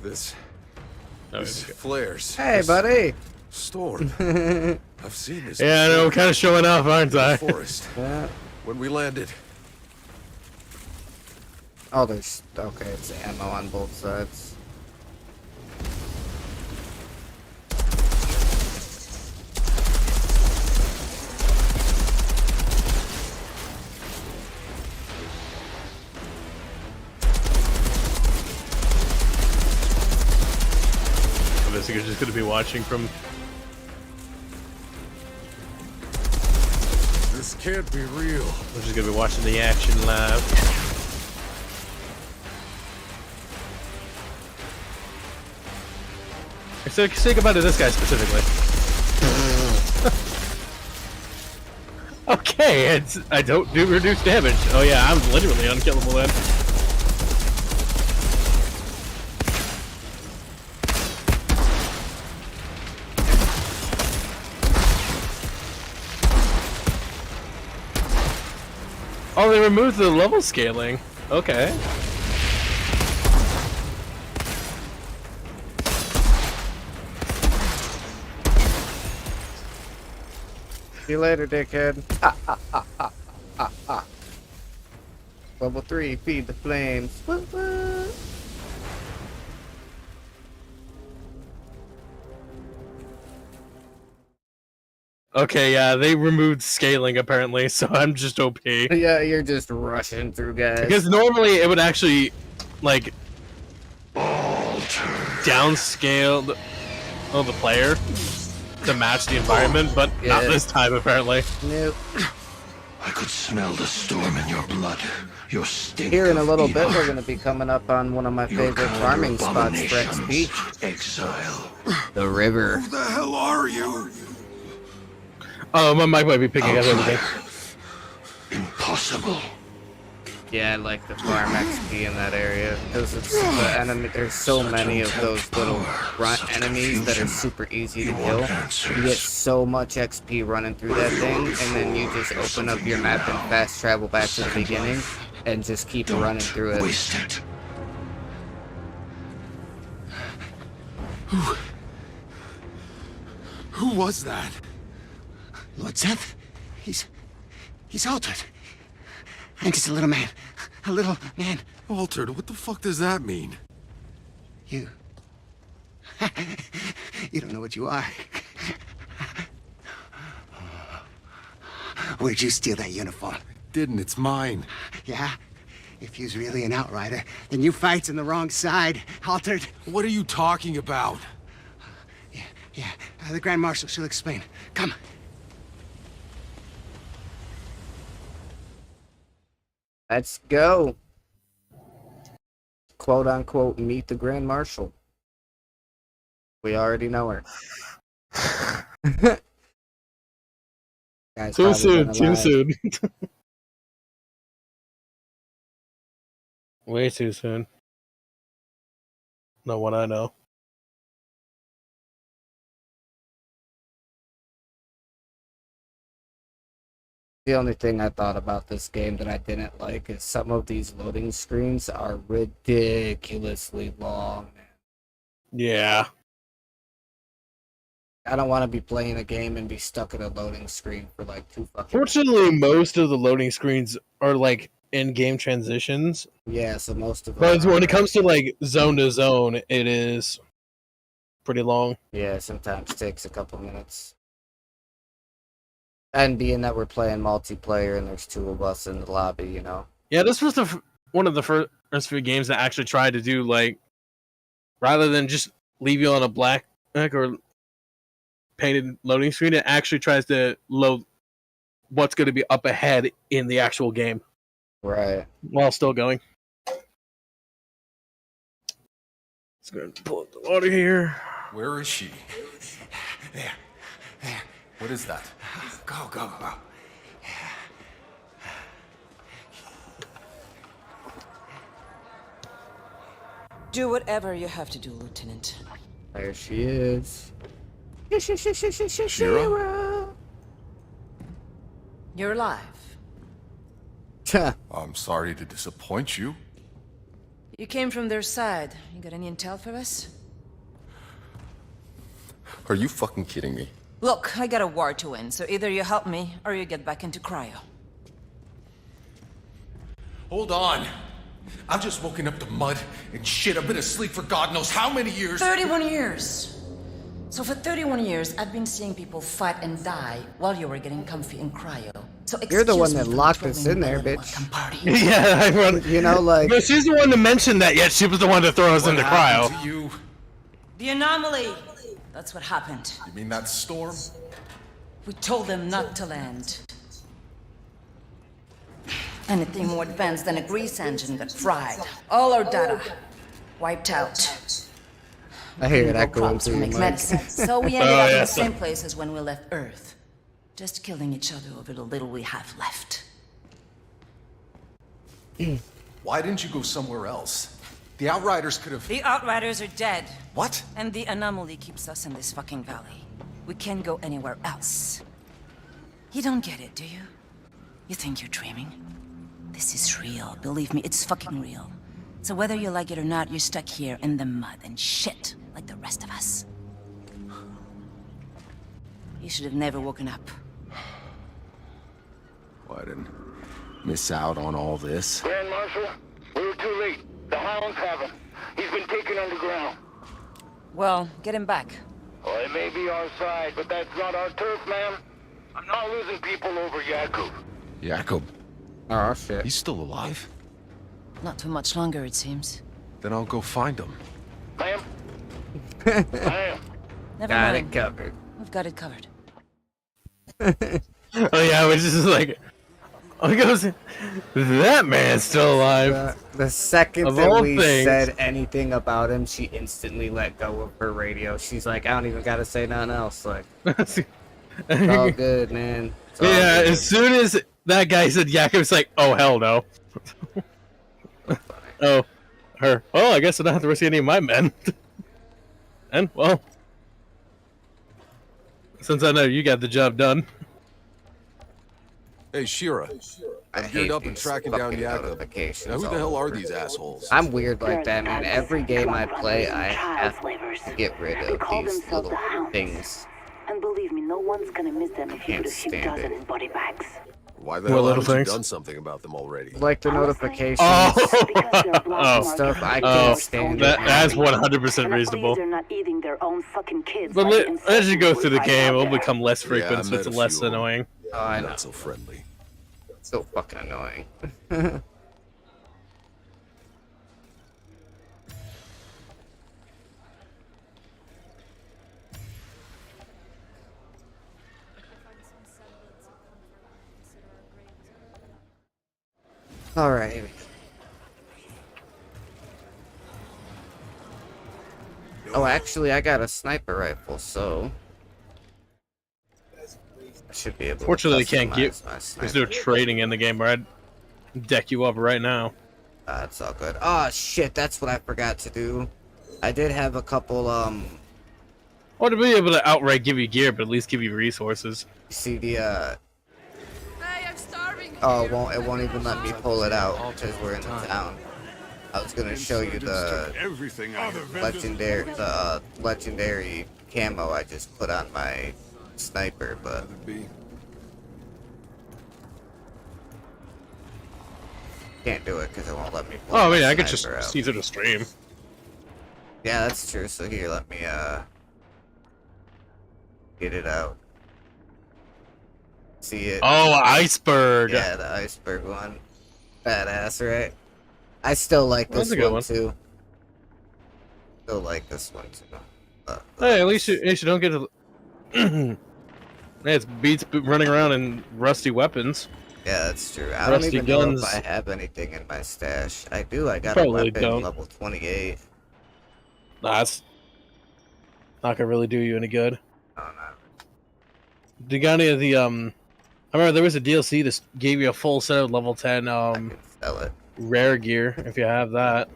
This flares. Hey, this buddy. Storm. I've seen this. Yeah, I know, before. kind of showing off, aren't I? Forest. Yeah. When we landed. Oh, there's... Okay, it's ammo on both sides. You're just gonna be watching from. This can't be real. We're just gonna be watching the action live. Say goodbye to this guy specifically. Okay, I don't do reduced damage. Oh yeah, I'm literally unkillable then. Oh, they removed the level scaling. Okay. See you later, dickhead. Level 3, feed the flames. Woo woo. Okay, yeah, they removed scaling apparently, so I'm just OP. Yeah, you're just rushing through, guys. Because normally it would actually, like, downscale the player to match the environment, but not this time apparently. Nope. I could smell the storm in your blood. Your stink. Here in a little of bit, evil. we're going to be coming up on one of my Your favorite farming spots for abominations. XP. Exile. The river. Who the hell are you? Oh, my mic might be picking up everything. Impossible. Yeah, I like the farm XP in that area because it's the enemy. There's so many of those little grunt enemies that are super easy to kill. You get so much XP running through that thing, and then you just open up your map and fast travel back to the beginning, and just keep running through it. Waste it. Who was that? Lord Seth? He's altered. I'm just a little man. A little man. Altered? What the fuck does that mean? You. You don't know what you are. Where'd you steal that uniform? Didn't, it's mine. Yeah? If you's really an outrider, then you fights on the wrong side, Altered. What are you talking about? Yeah. The Grand Marshal, she'll explain. Come. Let's go. Quote unquote, meet the Grand Marshal. We already know her. Guys, Too soon, too soon. Way too soon. No one I know. The only thing I thought about this game that I didn't like is some of these loading screens are ridiculously long. Yeah. I don't want to be playing a game and be stuck in a loading screen for like 2 fucking Fortunately, most of the loading screens are like in-game transitions. Yeah, so most of them. But when it comes to like zone to zone, it is pretty long. Yeah, sometimes takes a couple minutes. And being that we're playing multiplayer and there's 2 of us in the lobby, you know. Yeah, this was one of the first few games that actually tried to do like, rather than just leave you on a black or painted loading screen, it actually tries to load what's going to be up ahead in the actual game. Right. While still going. Let's go ahead and pull up the water here. Where is she? There. What is that? Go. Do whatever you have to do, Lieutenant. There she is. Shira? You're alive. I'm sorry to disappoint you. You came from their side. You got any intel for us? Are you fucking kidding me? Look, I got a war to win, so either you help me, or you get back into cryo. Hold on. I've just woken up to mud and shit. I've been asleep for God knows how many years. 31 years! So for 31 years, I've been seeing people fight and die while you were getting comfy in cryo. So You're the one excuse that me for locked us in throwing there, a bitch. party. Yeah, I run. You know, like. But she's the one to mention that, yet she was the one to throw us into cryo. To you? The anomaly! That's what happened. You mean that storm? We told them not to land. Anything more advanced than a grease engine got fried. All our data wiped out. I hear No that going props to through your make mic. medicine. So we ended up in the same place as when we left Earth. Just killing each other over the little we have left. Why didn't you go somewhere else? The Outriders could have... The Outriders are dead. What? And the anomaly keeps us in this fucking valley. We can't go anywhere else. You don't get it, do you? You think you're dreaming? This is real. Believe me, it's fucking real. So whether you like it or not, you're stuck here in the mud and shit like the rest of us. You should have never woken up. Well, I didn't miss out on all this. Grand Marshal, we were too late. The Hounds have him. He's been taken underground. Well, get him back. Well, it may be our side, but that's not our turf, ma'am. I'm not losing people over Yakub. Jacob? Oh, shit. He's still alive? Not too much longer, it seems. Then I'll go find him. Ma'am? Ma'am? Never Got mind. it covered. We've got it covered. Oh yeah, which is like, oh, goes, that man's still alive. The second Of that all we things. said anything about him, she instantly let go of her radio. She's like, I don't even gotta say nothing else. Like, it's all good, man. It's all Yeah, good. as soon as that guy said Jakob's like, oh hell no. Oh, her. Oh, I guess I don't have to risk any of my men. And well, since I know you got the job done. Hey, Shira. I I'm hate geared up and these tracking down fucking Jacob. notifications Now, who the all hell are over. these assholes? I'm weird like that, man. Every game I play, I have to get rid of these little things. And believe me, no one's gonna miss them if you Can't put a few stand dozen it. in body bags. Why the What hell little haven't you things? done something about them already? Like the notifications. Oh, Stuff I oh, can't stand. that, it. that's 100% And reasonable. they're not eating their own fucking kids. But like as you go through the insulting game, it'll out there. become less Yeah, frequent, I so met it's a less few of 'em. annoying. Oh, I know. Not so friendly. So fucking annoying. Alright. Oh, actually, I got a sniper rifle, so I should be able to Fortunately, can't get. customize my There's no sniper. trading in the game, where I'd deck you up right now. It's all good. Oh shit, that's what I forgot to do. I did have a couple Or to be able to outright give you gear, but at least give you resources. you see the Hey, I'm starving. oh, it won't even let me pull it out because we're in the town. I was gonna show you the Everything I have. legendary camo I just put on my sniper, but can't do it because it won't let me pull Oh, my yeah, I could just sniper out. see through the stream. Yeah, that's true. So here, let me get it out. See it? Oh, iceberg. Yeah, the iceberg one. Badass, right? I still like That's this a good one too. Still like this one too. Hey, at least you don't get to. Hey, it's beats running around in rusty weapons. Yeah, that's true. I don't Rusty even know guns. if I have anything in my stash. I do. I got Probably a weapon don't. level 28. Nah, that's not gonna really do you any good. Oh, no. Do you got any of the I remember there was a DLC that gave you a full set of level 10 I can sell it. rare gear if you have that.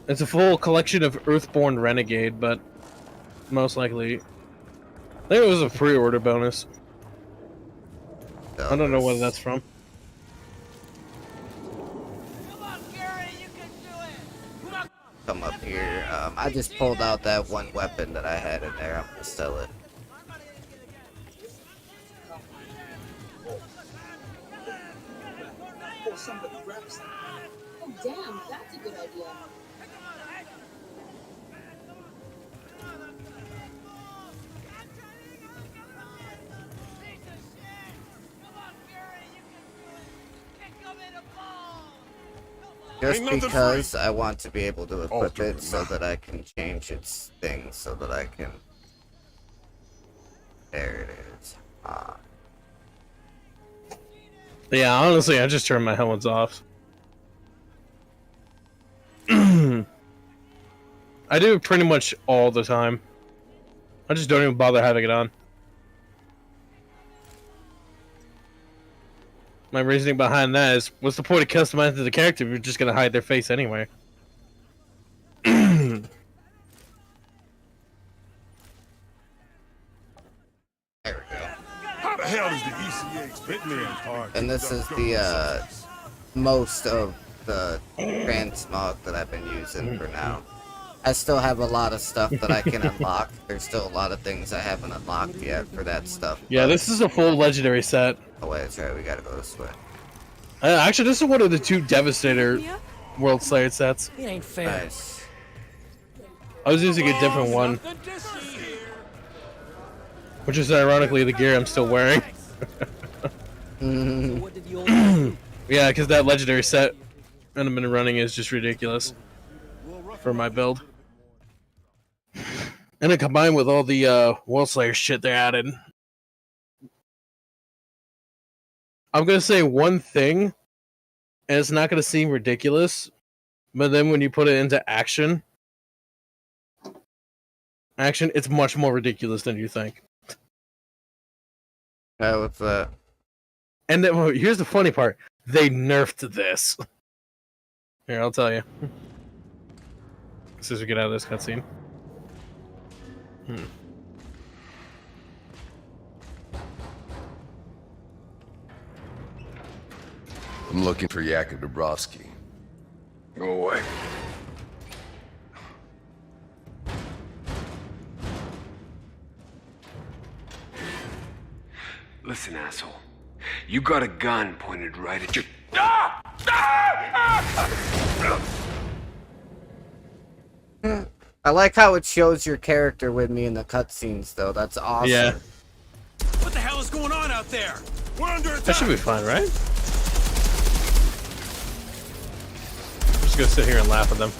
It's a full collection of Earthborn Renegade, but most likely I think it was a pre-order bonus. I don't know whether that's from. Come up here. I just pulled out that one weapon that I had in there. I'm gonna sell it. Oh, damn, that's a good idea. Just Ain't nothing because I want to be able to equip Alter it so it, that I can change its thing so that I can... There it is. Yeah, honestly, I just turned my helmets off. I do it pretty much all the time. I just don't even bother having it on. My reasoning behind that is, what's the point of customizing the character if you're just gonna hide their face anyway? How the hell does the ECA expect me in part? And this is the most of the transmog that I've been using for now. I still have a lot of stuff that I can unlock. There's still a lot of things I haven't unlocked yet for that stuff. Yeah, this is a full legendary set. Oh wait, that's right, we gotta go this way. Actually, this is one of the 2 Devastator World Slayer sets. It ain't fair. Nice. I was using a different one, which is ironically the gear I'm still wearing. Yeah, because that legendary set that I've been running is just ridiculous for my build. And then combined with all the World Slayer shit they added. I'm going to say one thing, and it's not going to seem ridiculous, but then when you put it into action, it's much more ridiculous than you think. What's that? And then, well, here's the funny part. They nerfed this. Here, I'll tell you. As soon as we get out of this cutscene. I'm looking for Yakov Dubrovsky. Go away. Listen, asshole. You got a gun pointed right at your... I like how it shows your character with me in the cutscenes, though. That's awesome. Yeah. What the hell is going on out there? We're under attack. That should be fine, right? I'm just gonna sit here and laugh at them.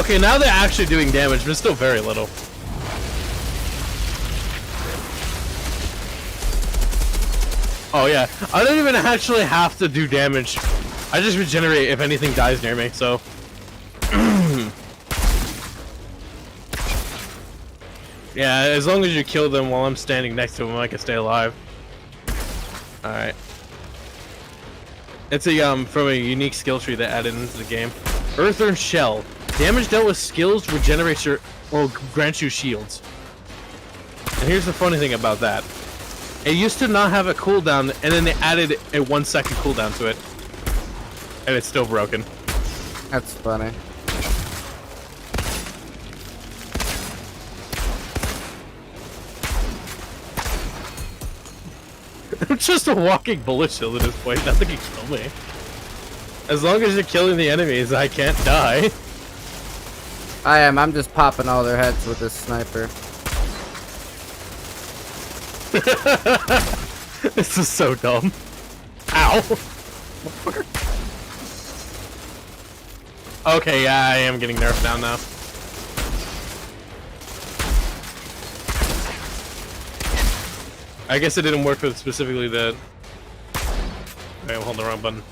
Okay, now they're actually doing damage, but still very little. Oh yeah, I don't even actually have to do damage. I just regenerate if anything dies near me, so... Yeah, as long as you kill them while I'm standing next to them, I can stay alive. Alright. It's a from a unique skill tree that added into the game. Earthen Shell. Damage dealt with skills regenerates your or grants you shields. And here's the funny thing about that. It used to not have a cooldown, and then they added a 1 second cooldown to it. And it's still broken. That's funny. I'm just a walking bullet shield at this point. Nothing can kill me. As long as you're killing the enemies, I can't die. I am. I'm just popping all their heads with this sniper. This is so dumb. Ow. Okay, yeah, I am getting nerfed down now. I guess it didn't work with specifically the... Okay, I'm holding the wrong button.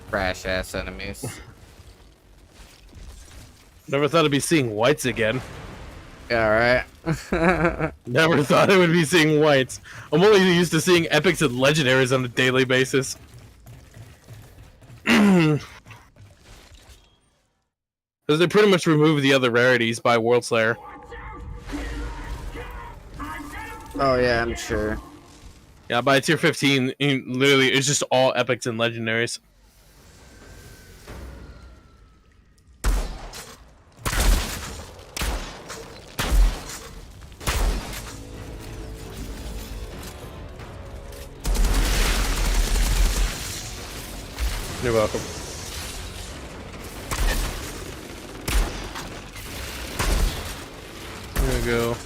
Trash ass enemies. Never thought I'd be seeing whites again. Yeah, right. Never thought I would be seeing whites. I'm only used to seeing epics and legendaries on a daily basis. Because they pretty much removed the other rarities by World Slayer. Oh yeah, I'm sure. Yeah, by tier 15, literally, it's just all epics and legendaries. You're welcome. There we go.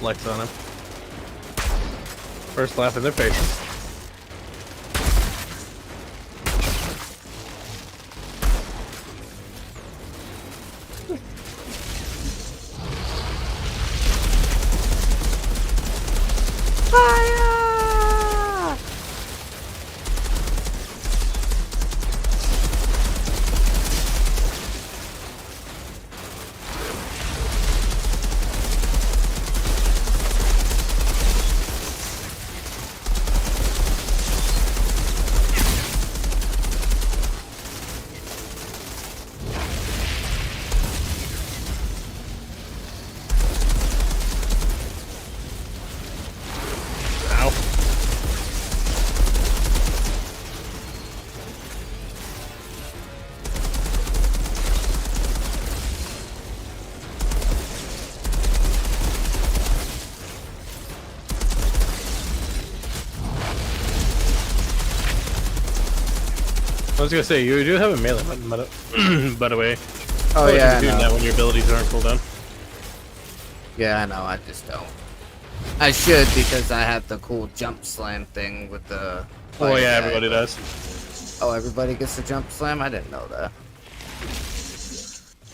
Lights on him. First laugh in their faces. I was gonna say, you do have a melee weapon, by the way. Oh yeah, I doing know. that when your abilities aren't cooldown. Yeah, I know. I just don't. I should because I have the cool jump slam thing with the. Oh yeah, guy, everybody but- does. Oh, everybody gets the jump slam. I didn't know that.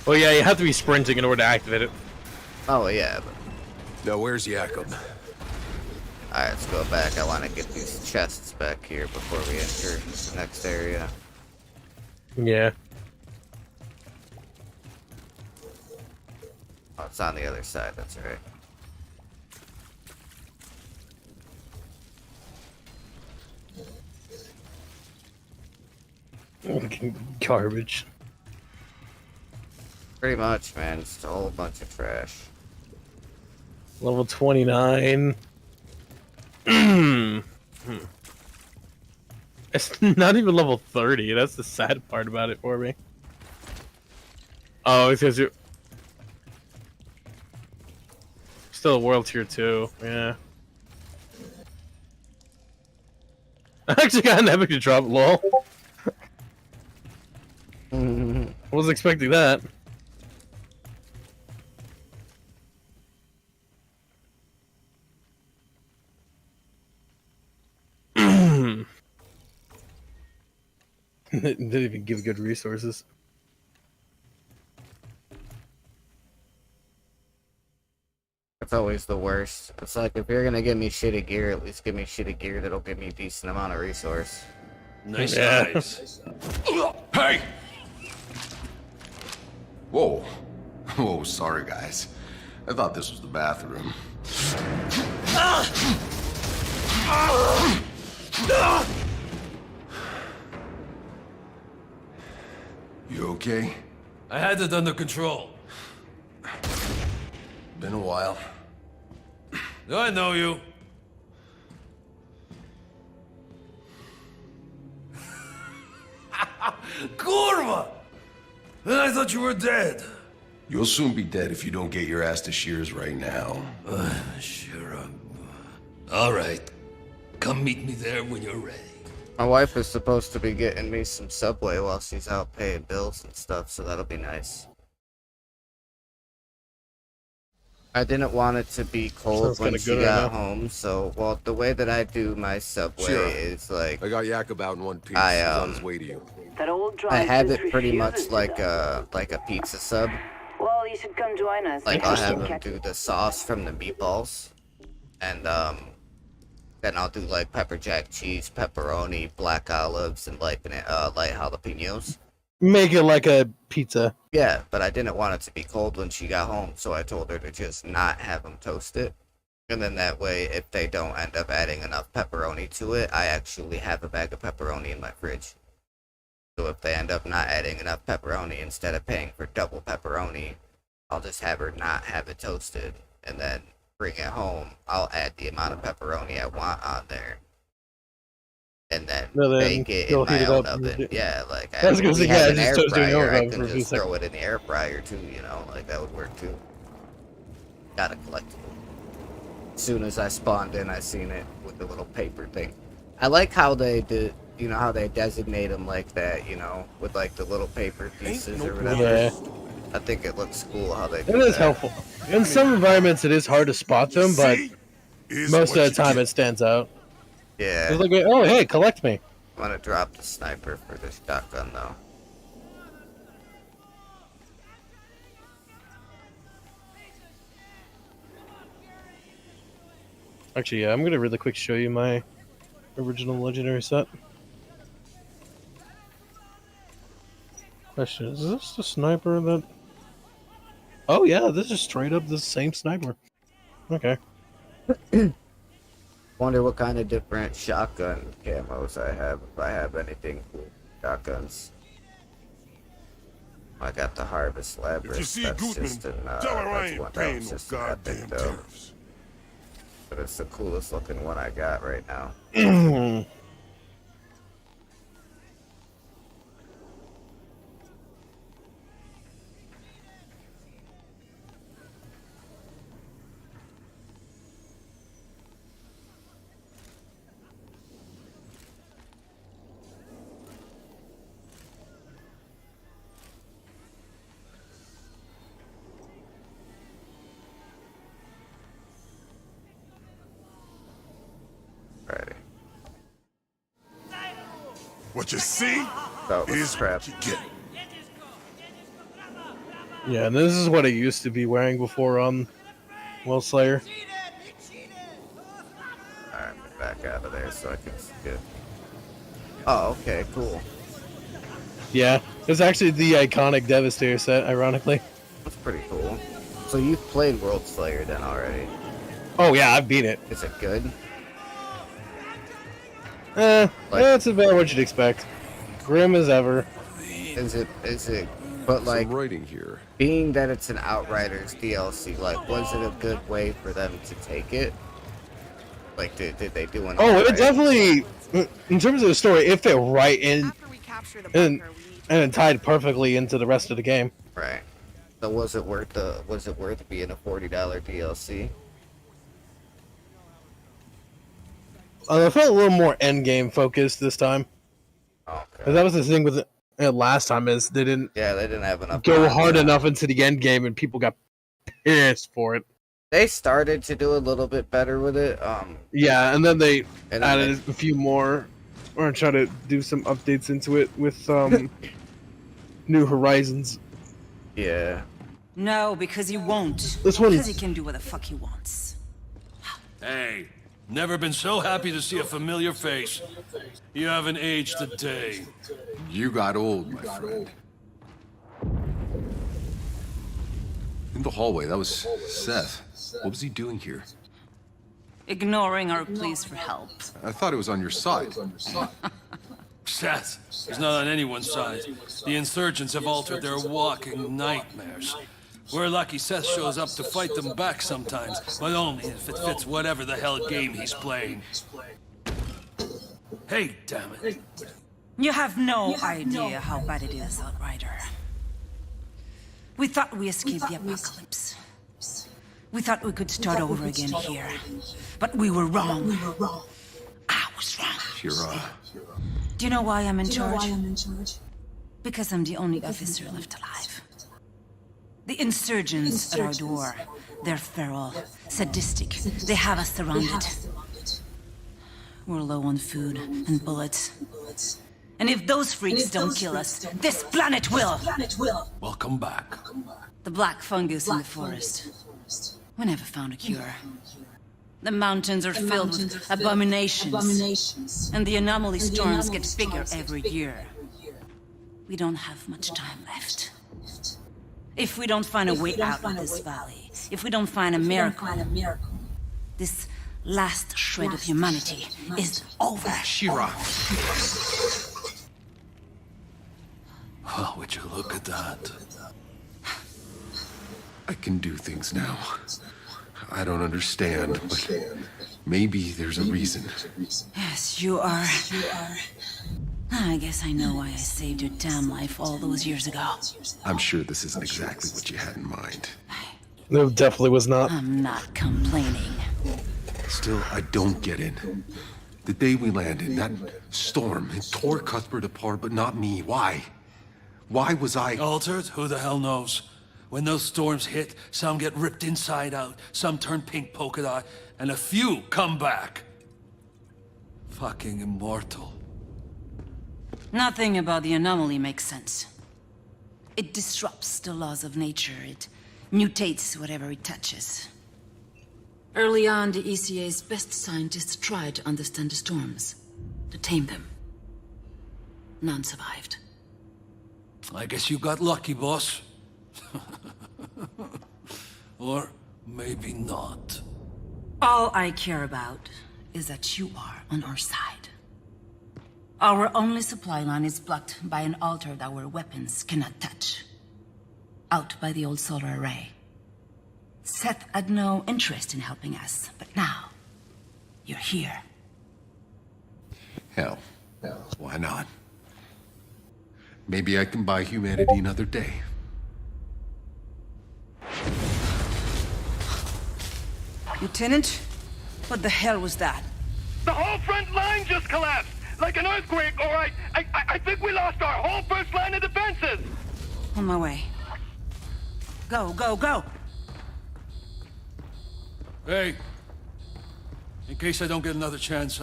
Well, yeah, you have to be sprinting in order to activate it. Oh yeah. But... Now where's Jakob? Alright, let's go back. I want to get these chests back here before we enter the next area. Yeah. Oh, it's on the other side. That's right. Garbage. Pretty much, man. It's a whole bunch of trash. Level 29. It's not even level 30. That's the sad part about it for me. Oh, it's because you're still a world tier 2. Yeah. I actually got an epic to drop, lol. I wasn't expecting that. Didn't even give good resources. It's always the worst. It's like, if you're gonna give me shitty gear, at least give me shitty gear that'll give me a decent amount of resource. Nice Yeah. eyes. Hey! Whoa. Whoa, sorry, guys. I thought this was the bathroom. You okay? I had it under control. Been a while. I know you. Kurva! And I thought you were dead. You'll soon be dead if you don't get your ass to Shears right now. Sure. All right. Come meet me there when you're ready. My wife is supposed to be getting me some Subway while she's out paying bills and stuff, so that'll be nice. I didn't want it to be cold Sounds when kinda she good right got now. home, so, well, the way that I do my Subway Sure. is like, I got Jakob out in one piece. I, He's on his way to you. That old I drive have just it pretty much refuses like to a pizza sub. Well, you should come join us. Like, I'll have them Catch- do the sauce from the meatballs, and then I'll do like pepper jack cheese, pepperoni, black olives, and light jalapenos. Make it like a pizza. Yeah, but I didn't want it to be cold when she got home, so I told her to just not have them toast it. And then that way, if they don't end up adding enough pepperoni to it, I actually have a bag of pepperoni in my fridge. So if they end up not adding enough pepperoni, instead of paying for double pepperoni, I'll just have her not have it toasted, and then bring it home. I'll add the amount of pepperoni I want on there, and then No, then bake it in you'll heat my it own up and oven. do- Yeah, like I was gonna we say, have yeah, an just air toast it in your fryer. I oven can for a few just throw it in the air fryer too. You know, like that would work too. Got a collectible. As soon as I spawned in, I seen it with the little paper thing. I like how they did. You know how they designate them like that. You know, with like the little paper pieces or whatever. Yeah. I think it looks cool how they do It is that. helpful. In some environments, it is hard to spot them, but most of the time, it stands out. Yeah. It's like, oh, hey, collect me. I'm gonna drop the sniper for this shotgun though. Actually, yeah, I'm gonna really quick show you my original legendary set. Question: is this the sniper that? Oh yeah, this is straight up the same sniper. Okay. Wonder what kind of different shotgun camos I have, if I have anything cool. Shotguns. I got the Harvest Labyrinth. If you see that's Gutman, just an, tell her I that's ain't one that paying was no just an goddamn epic, though. tariffs. But it's the coolest looking one I got right now. What you see is crap. what you get. Yeah, and this is what I used to be wearing before Will Slayer. Alright, get back out of there so I can see it. Oh, okay, cool. Yeah, it's actually the iconic Devastator set, ironically. That's pretty cool. So you've played World Slayer then already? Oh yeah, I've beat it. Is it good? That's about what you'd expect. Grim as ever. Is it, but like, writing here. Being that it's an Outriders DLC, like, was it a good way for them to take it? Like, did they do an it definitely, in terms of the story, it fit right in, and it tied perfectly into the rest of the game. Right. So was it worth being a $40 DLC? I felt a little more end game focused this time. Okay. 'Cause that was the thing with it last time is they didn't have enough go hard enough into the end game, and people got pissed for it. They started to do a little bit better with it. Yeah, and then they added a few more, or try to do some updates into it with New Horizons. Yeah. No, because he won't. This one- Because he can do what the fuck he wants. Hey, never been so happy to see a familiar face. You haven't aged a day. You got old, my friend. In the hallway, that was Seth. What was he doing here? Ignoring our pleas for help. I thought it was on your side. Seth is not on anyone's side. The insurgents have altered their walking nightmares. We're lucky Seth shows up to fight them back sometimes, but only if it fits whatever the hell game he's playing. Hey, damn it. You have no idea how bad it is, Outrider. We thought we escaped the apocalypse. We thought we could start over again here. But we were wrong. I was wrong. Shira. Do you know why I'm in charge? Because I'm the only officer left alive. The insurgents at our door. They're feral, sadistic. They have us surrounded. We're low on food and bullets. And if those freaks don't kill us, this planet will! Welcome back. The black fungus in the forest. We never found a cure. The mountains are filled with abominations. And the anomaly storms get bigger every year. We don't have much time left. If we don't find a way out of this valley, if we don't find a miracle, this last shred of humanity is over. Shira. Well, would you look at that? I can do things now. I don't understand, but maybe there's a reason. Yes, you are. I guess I know why I saved your damn life all those years ago. I'm sure this isn't exactly what you had in mind. No, definitely was not. I'm not complaining. Still, I don't get it. The day we landed, that storm, it tore Cuthbert apart, but not me. Why? Why was I... Altered? Who the hell knows? When those storms hit, some get ripped inside out, some turn pink polka dot, and a few come back. Fucking immortal. Nothing about the anomaly makes sense. It disrupts the laws of nature. It mutates whatever it touches. Early on, the ECA's best scientists tried to understand the storms, to tame them. None survived. I guess you got lucky, boss. Or maybe not. All I care about is that you are on our side. Our only supply line is blocked by an altar that our weapons cannot touch. Out by the old solar array. Seth had no interest in helping us, but now, you're here. Hell, why not? Maybe I can buy humanity another day. Lieutenant? What the hell was that? The whole front line just collapsed! Like an earthquake, all right? I think we lost our whole first line of defenses! On my way. Go, go, go! Hey. In case I don't get another chance,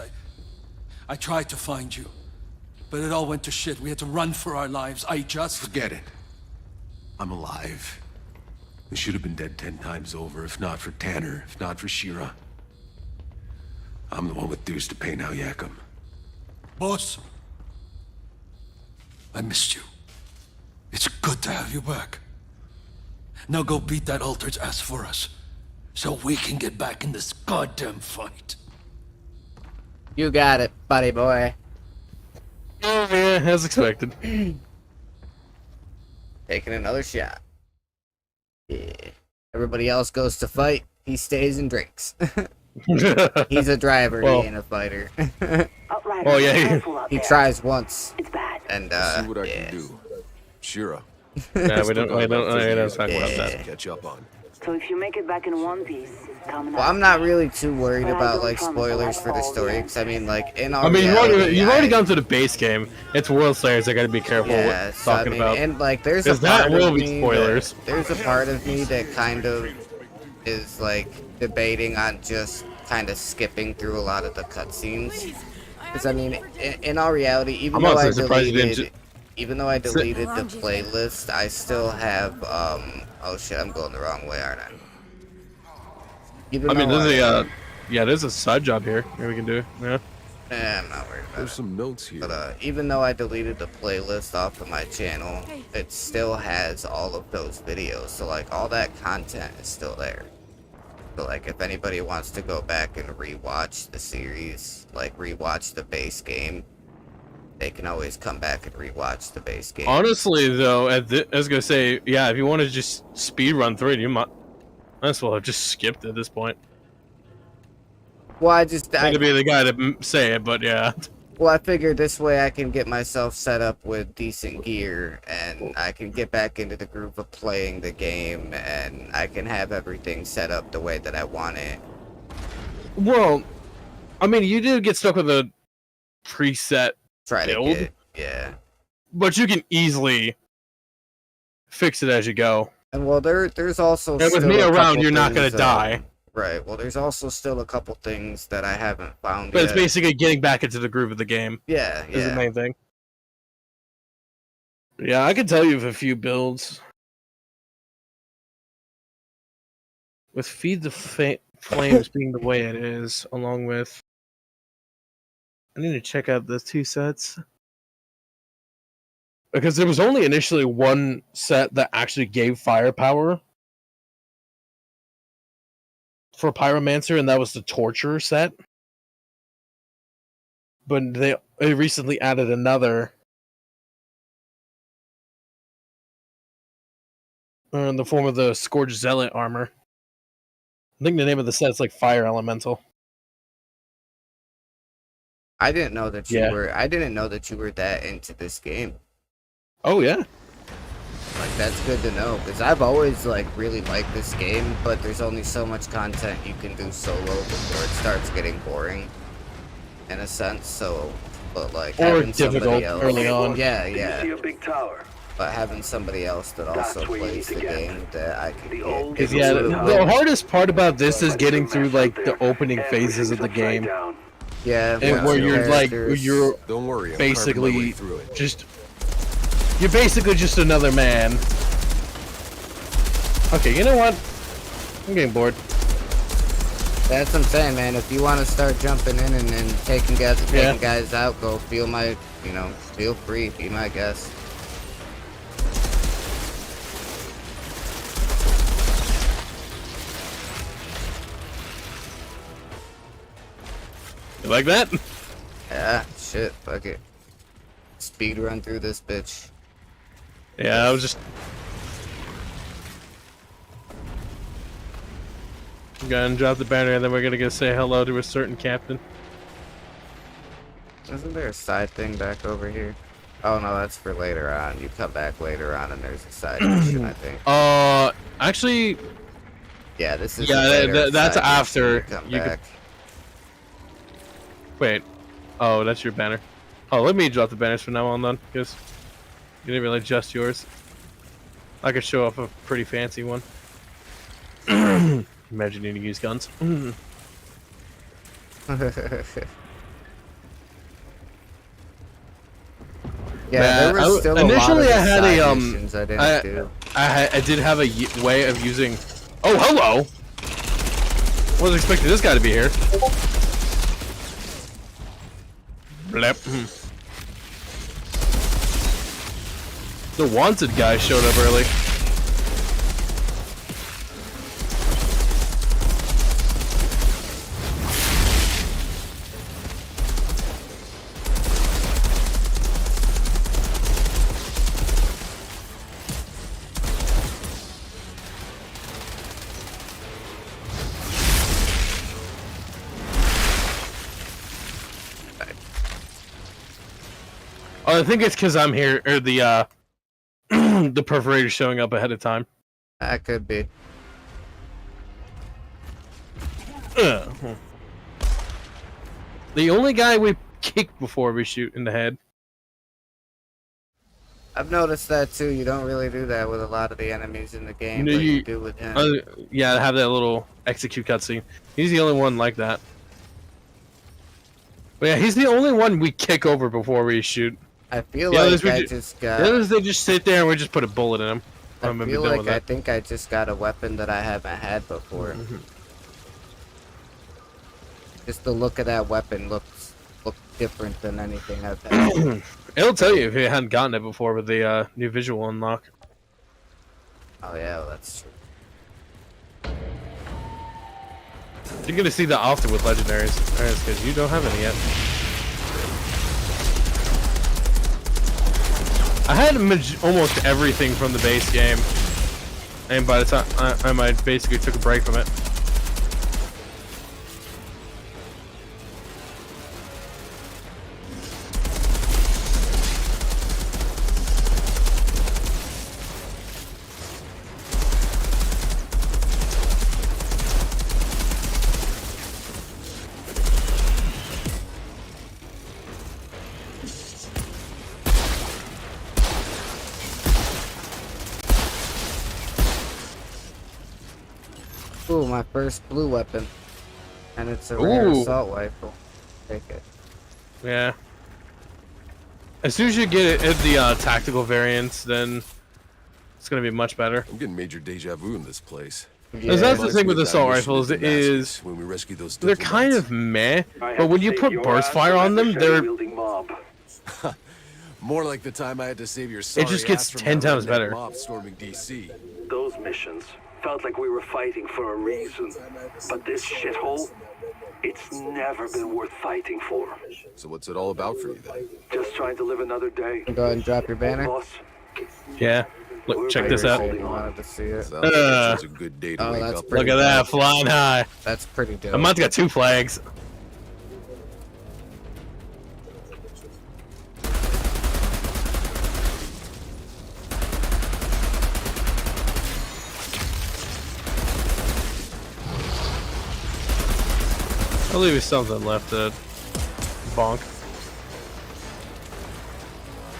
I tried to find you. but it all went to shit. We had to run for our lives. Forget it. I'm alive. We should have been dead 10 times over, if not for Tanner, if not for Shira. I'm the one with dues to pay now, Yakum. Boss, I missed you. It's good to have you back. Now go beat that Altered's ass for us, so we can get back in this goddamn fight. You got it, buddy boy. Oh yeah, as expected. Taking another shot. Yeah. Everybody else goes to fight. He stays and drinks. He's a driver. Well, he ain't a fighter. Oh yeah. He tries once. And See what I yeah. can do. Shira. Nah, we don't talk about that. Catch up on. So if you make it back in one piece, Well, I'm not really too worried about like spoilers for the story, because I mean, like in our I mean, reality, you've already gone to the base game. It's World Slayers. I gotta be careful yeah, what so, I talking mean, about. and like there's a Because that part will of be me spoilers. there's a part of me that kind of is like debating on just kind of skipping through a lot of the cutscenes, because I mean, in all reality, even though I deleted the playlist, I still have oh shit, I'm going the wrong way, aren't I? Even I mean, though there's a side job here. Maybe we can do. Yeah. I'm not worried about There's some notes here. But even though I deleted the playlist off of my channel, it still has all of those videos. So like all that content is still there. So like if anybody wants to go back and rewatch the series, like rewatch the base game, they can always come back and rewatch the base game. Honestly, though, I was gonna say, yeah, if you want to just speed run through it, you might as well have just skipped at this point. Well, I just to be the guy to say it, but yeah. Well, I figured this way I can get myself set up with decent gear, and I can get back into the groove of playing the game, and I can have everything set up the way that I want it. Well, I mean, you do get stuck with a preset build, yeah. But you can easily fix it as you go. And well, there's also and with me around, you're not gonna die. Right. Well, there's also still a couple things that I haven't found But yet. it's basically getting back into the groove of the game. Yeah, Is the main thing. Yeah, I can tell you of a few builds. With Feed the Flames being the way it is, along with... I need to check out the 2 sets. Because there was only initially one set that actually gave firepower for Pyromancer, and that was the Torturer set. But they recently added another in the form of the Scourge Zealot armor. I think the name of the set is like Fire Elemental. I didn't know that you were. I didn't know that you were that into this game. Oh yeah. Like that's good to know, because I've always like really liked this game, but there's only so much content you can do solo before it starts getting boring, in a sense. So, but like or having difficult somebody else, early on. Yeah. See a big tower. But having somebody else that also plays the game that I can get. Because yeah, the hardest part about this is getting through like the opening phases of the game. Yeah, and where you're like don't worry, basically just you're basically just another man. Okay, you know what? I'm getting bored. That's what I'm saying, man. If you want to start jumping in and taking guys out, go feel free. Be my guest. You like that? Yeah, shit, fuck it. Speed run through this bitch. Yeah, I was just gonna drop the banner and then we're gonna go say hello to a certain captain. Isn't there a side thing back over here? Oh no, that's for later on. You come back later on and there's a side mission, I think. Actually, yeah, this is that's after you come back. Wait. Oh, that's your banner. Oh, let me drop the banners from now on then, because you didn't really adjust yours. I could show off a pretty fancy one. Imagine needing to use guns. Yeah, there was still initially a lot of I had a missions I didn't do. I did have a way of using. Oh, hello! Wasn't expecting this guy to be here. Blep. The wanted guy showed up early. Oh, I think it's because I'm here, or the the perforator showing up ahead of time. That could be. The only guy we kick before we shoot in the head. I've noticed that too. You don't really do that with a lot of the enemies in the game, No, but you do with him. Yeah, have that little execute cutscene. He's the only one like that. But yeah, he's the only one we kick over before we shoot. I feel like I just got. The others, they just sit there and we just put a bullet in them. I feel like I think I just got a weapon that I haven't had before. Just the look of that weapon looks different than anything I've had. It'll tell you if you hadn't gotten it before with the new visual unlock. Oh yeah, well, that's true. You're gonna see that often with legendaries. That's because you don't have any yet. I had almost everything from the base game, and by the time I basically took a break from it. Ooh, my first blue weapon. And it's a rare assault rifle. Take it. Yeah. As soon as you get it the tactical variants, then it's gonna be much better. I'm getting major deja vu in this place. Yeah. That's the thing with assault rifles is when we rescue those they're kind of meh, but when you put burst fire on them, they're more like the time I had to save your. It just gets 10 times better. Mob storming DC. Those missions felt like we were fighting for a reason, but this shithole, it's never been worth fighting for. So what's it all about for you then? Just trying to live another day. Go ahead and drop your banner. Boss, Yeah. Look, check this out. Wanted to see it. That's a good day to wake up. Look at that, flying high. That's pretty dope. I might have got 2 flags. I'll leave you something left to bonk.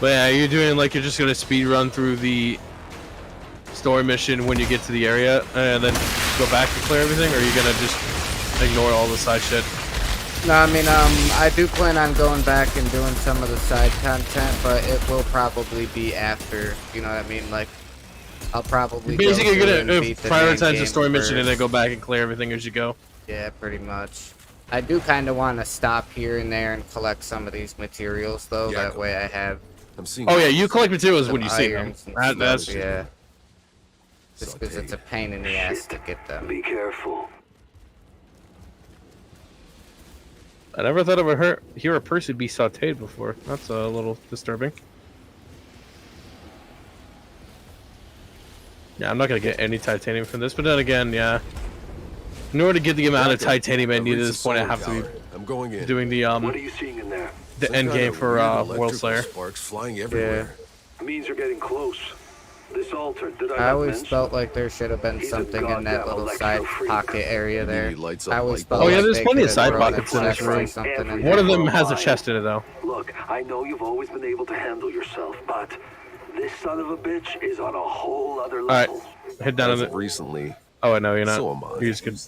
But yeah, you're doing like you're just gonna speed run through the story mission when you get to the area and then go back and clear everything, or are you gonna just ignore all the side shit? No, I mean, I do plan on going back and doing some of the side content, but it will probably be after, you know what I mean? Like, I'll probably basically go gonna beat prioritize the story first. mission and then go back and clear everything as you go. Yeah, pretty much. I do kind of want to stop here and there and collect some of these materials, though. Yeah, that way I have. I'm seeing. Oh yeah, you collect materials when you see them. That's yeah. Just because it's a pain in the ass to get them. Be careful. I never thought I would hear a person be sautéed before. That's a little disturbing. Yeah, I'm not gonna get any titanium from this, but then again, yeah. In order to get the amount of titanium I need at this point, I have to be doing the What are you seeing in there? the end game for World Slayer. Sparks flying everywhere. It means you're getting close. This altar, did I I not always mention? felt like there should have been something in that little side pocket area there. I always felt Oh yeah, like there's they plenty of could side have thrown pockets in this room. something in One of there. them has a chest in it though. Look, I know you've always been able to handle yourself, but this son of a bitch is on a whole other level. Alright, head down on it. Recently. Oh, no, you're not. So am I. You're just good.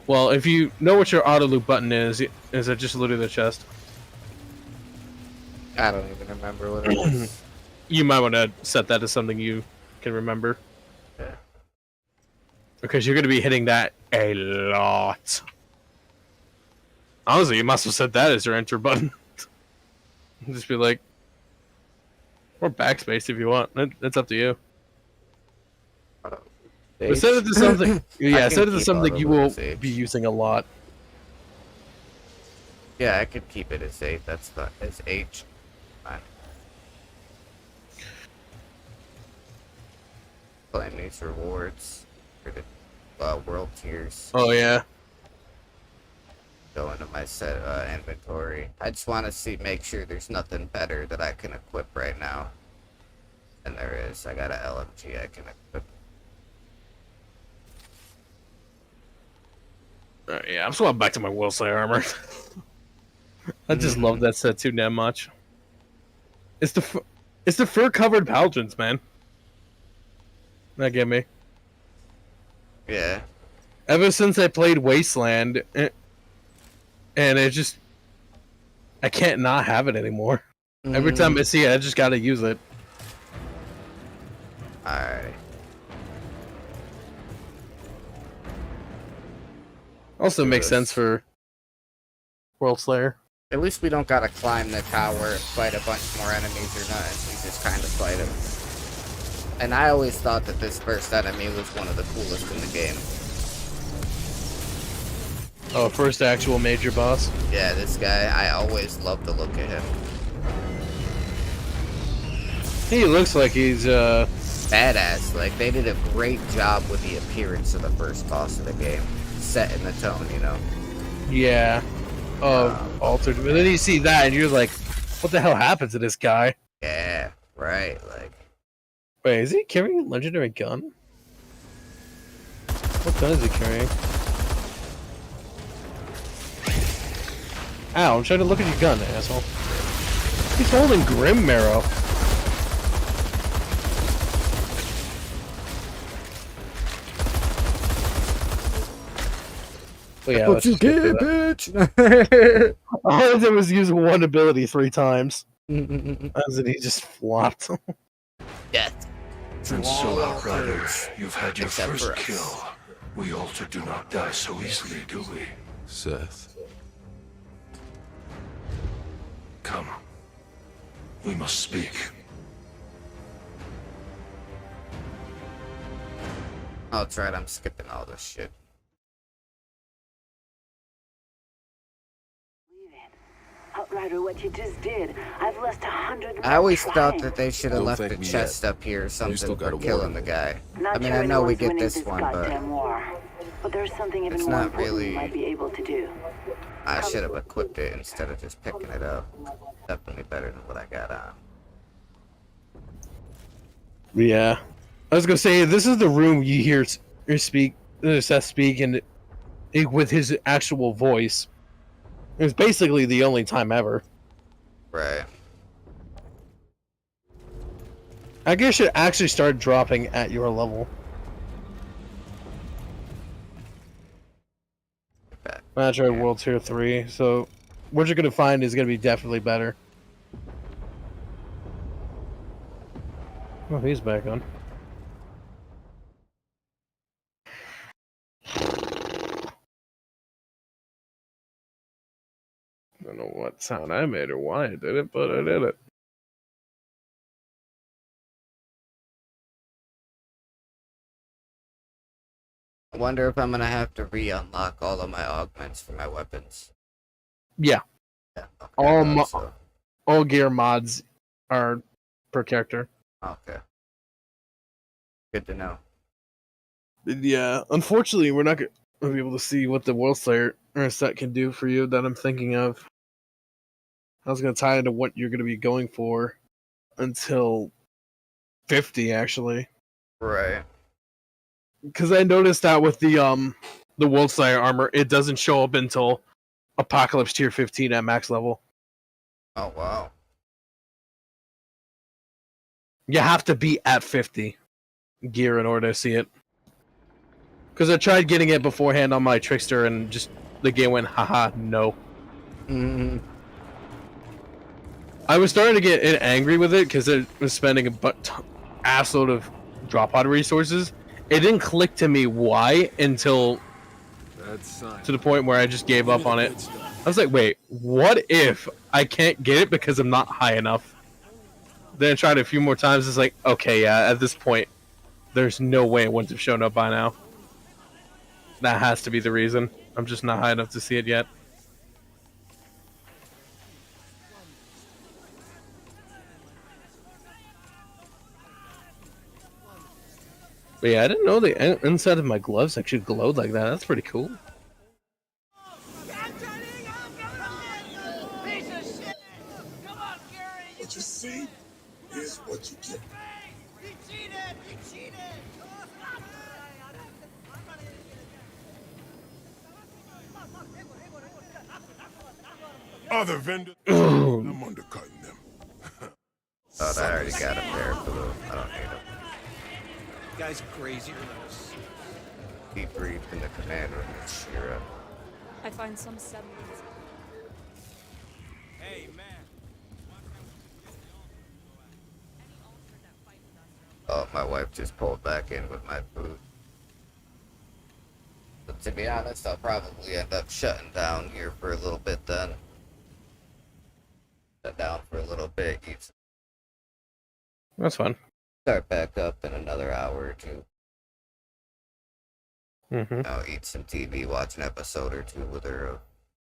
Well, if you know what your auto loop button is it just literally the chest. I don't even remember what it was. You might want to set that as something you can remember. Yeah. Because you're going to be hitting that a lot. Honestly, you must have set that as your enter button. Just be like, or backspace if you want. It's up to you. But set it to something. Yeah, set it to something you will be using a lot. Yeah, I could keep it as H. That's the as H. Fine. Claim these rewards for the world tiers. Oh yeah. Go into my set inventory. I just want to make sure there's nothing better that I can equip right now. And there is. I got an LMG I can equip. Yeah, I'm swapping back to my World Slayer armor. I just love that set too damn much. It's the fur covered paladins, man. That get me. Yeah. Ever since I played Wasteland, and it just I can't not have it anymore. Every time I see it, I just gotta use it. Alright. Also makes sense for World Slayer. At least we don't gotta climb the tower and fight a bunch more enemies or nothing. We just kind of fight them. And I always thought that this first enemy was one of the coolest in the game. Oh, first actual major boss? Yeah, this guy, I always loved the look of him. He looks like he's, badass. Like, they did a great job with the appearance of the first boss of the game. Setting the tone, you know? Yeah. Altered. But then you see that and you're like, what the hell happened to this guy? Yeah, right, like... Wait, is he carrying a legendary gun? What gun is he carrying? Ow, I'm trying to look at your gun, asshole. He's holding Grim Marrow. Oh, yeah, what you get, bitch! All I did was use one ability 3 times. As in, he just flopped. Yes. And so, Outriders, you've had your first kill. We Alter do not die so easily, do we? Seth. Come. We must speak. Oh, that's right, I'm skipping all this shit. Outrider, what you just did. I've lost 100. I always thought that they should have left the chest up here or something for killing the guy. I mean, I know we get this one, but there's something even it's more not important really... you might be able to do. I should have equipped it instead of just picking it up. Definitely better than what I got on. Yeah. I was gonna say, this is the room you hear Seth speak and with his actual voice. It was basically the only time ever. Right. I guess it actually started dropping at your level. I tried World Tier 3, so what you're gonna find is gonna be definitely better. Oh, he's back on. I don't know what sound I made or why I did it, but I did it. I wonder if I'm gonna have to re-unlock all of my augments for my weapons. Yeah. Yeah. Okay, all gear mods are per character. Okay. Good to know. Yeah, unfortunately, we're not gonna be able to see what the World Slayer set can do for you that I'm thinking of. I was gonna tie into what you're gonna be going for until 50, actually. Right. Because I noticed that with the World Slayer armor, it doesn't show up until Apocalypse Tier 15 at max level. Oh wow. You have to be at 50 gear in order to see it. Because I tried getting it beforehand on my Trickster and just the game went, haha, no. I was starting to get angry with it because it was spending a assload of drop pod resources. It didn't click to me why until to the point where I just gave up on it. I was like, wait, what if I can't get it because I'm not high enough? Then I tried it a few more times. It's like, okay, yeah, at this point, there's no way it wouldn't have shown up by now. That has to be the reason. I'm just not high enough to see it yet. But yeah, I didn't know the inside of my gloves actually glowed like that. That's pretty cool. What you see is what you get. Other vendors, I'm undercutting them. Oh, I already got him there. I don't need him. Guy's crazier than us. Debrief in the command room with Shira. I find some semblance. Hey, man. Oh, my wife just pulled back in with my food. But to be honest, I'll probably end up shutting down here for a little bit then. Shut down for a little bit, eat some. That's fun. Start back up in another hour or two. Mm-hmm. I'll eat some TV, watch an episode or two with her, or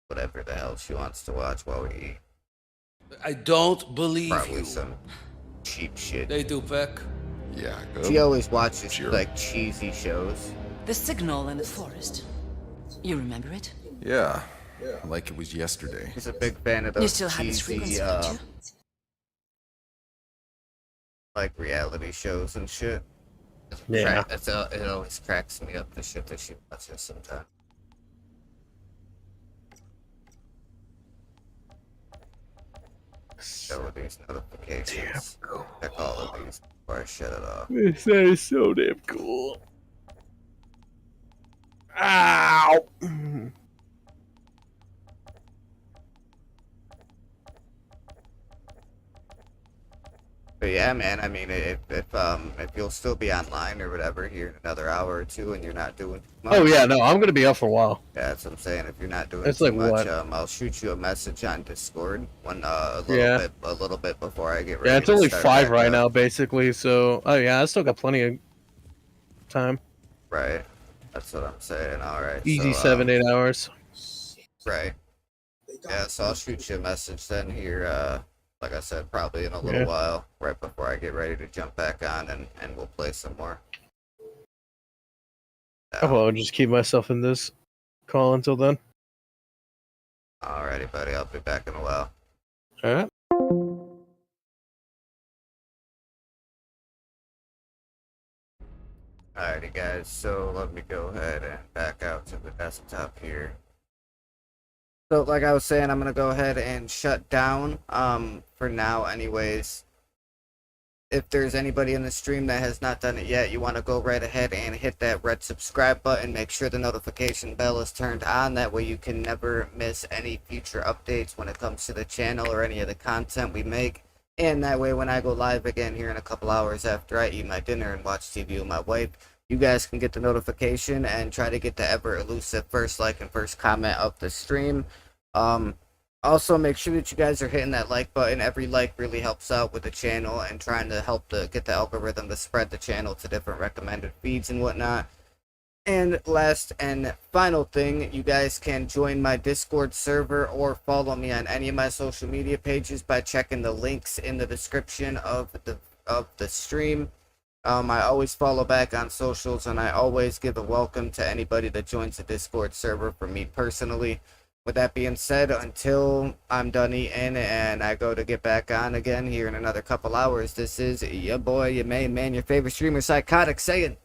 whatever the hell she wants to watch while we eat. I don't believe Probably you. some cheap shit. They do, Peck. Yeah, good. She always watches like cheesy shows. The signal in the forest. You remember it? Yeah, like it was yesterday. He's a big fan of those You still have this cheesy, frequency, don't you? like reality shows and shit. Yeah. It always cracks me up, the shit that she watches sometimes. Show these notifications. Check all of these before I shut it off. This is so damn cool. Ow! But yeah, man, I mean, if you'll still be online or whatever here in another hour or two and you're not doing much. Oh yeah, no, I'm gonna be up for a while. Yeah, that's what I'm saying. If you're not doing It's too like much, what? I'll shoot you a message on Discord when a little bit before I get ready. Yeah, it's to only start 5 back right up. now, basically. So, oh yeah, I still got plenty of time. Right, that's what I'm saying. All right, Easy so, 7-8 hours. Right. Yeah, so I'll shoot you a message then here. Like I said, probably in a little while, right before I get ready to jump back on, and we'll play some more. I'll just keep myself in this call until then. Alrighty, buddy. I'll be back in a while. All right. Alrighty, guys. So let me go ahead and back out to the desktop here. So, like I was saying, I'm gonna go ahead and shut down. For now, anyways. If there's anybody in the stream that has not done it yet, you want to go right ahead and hit that red subscribe button. Make sure the notification bell is turned on. That way you can never miss any future updates when it comes to the channel or any of the content we make. And that way when I go live again here in a couple hours after I eat my dinner and watch TV with my wife, you guys can get the notification and try to get the ever elusive first like and first comment of the stream. Also, make sure that you guys are hitting that like button. Every like really helps out with the channel and trying to help get the algorithm to spread the channel to different recommended feeds and whatnot. And last and final thing, you guys can join my Discord server or follow me on any of my social media pages by checking the links in the description of the stream. I always follow back on socials, and I always give a welcome to anybody that joins the Discord server for me personally. With that being said, until I'm done eating and I go to get back on again here in another couple hours, this is your boy, your main man, your favorite streamer, Psychotic, saying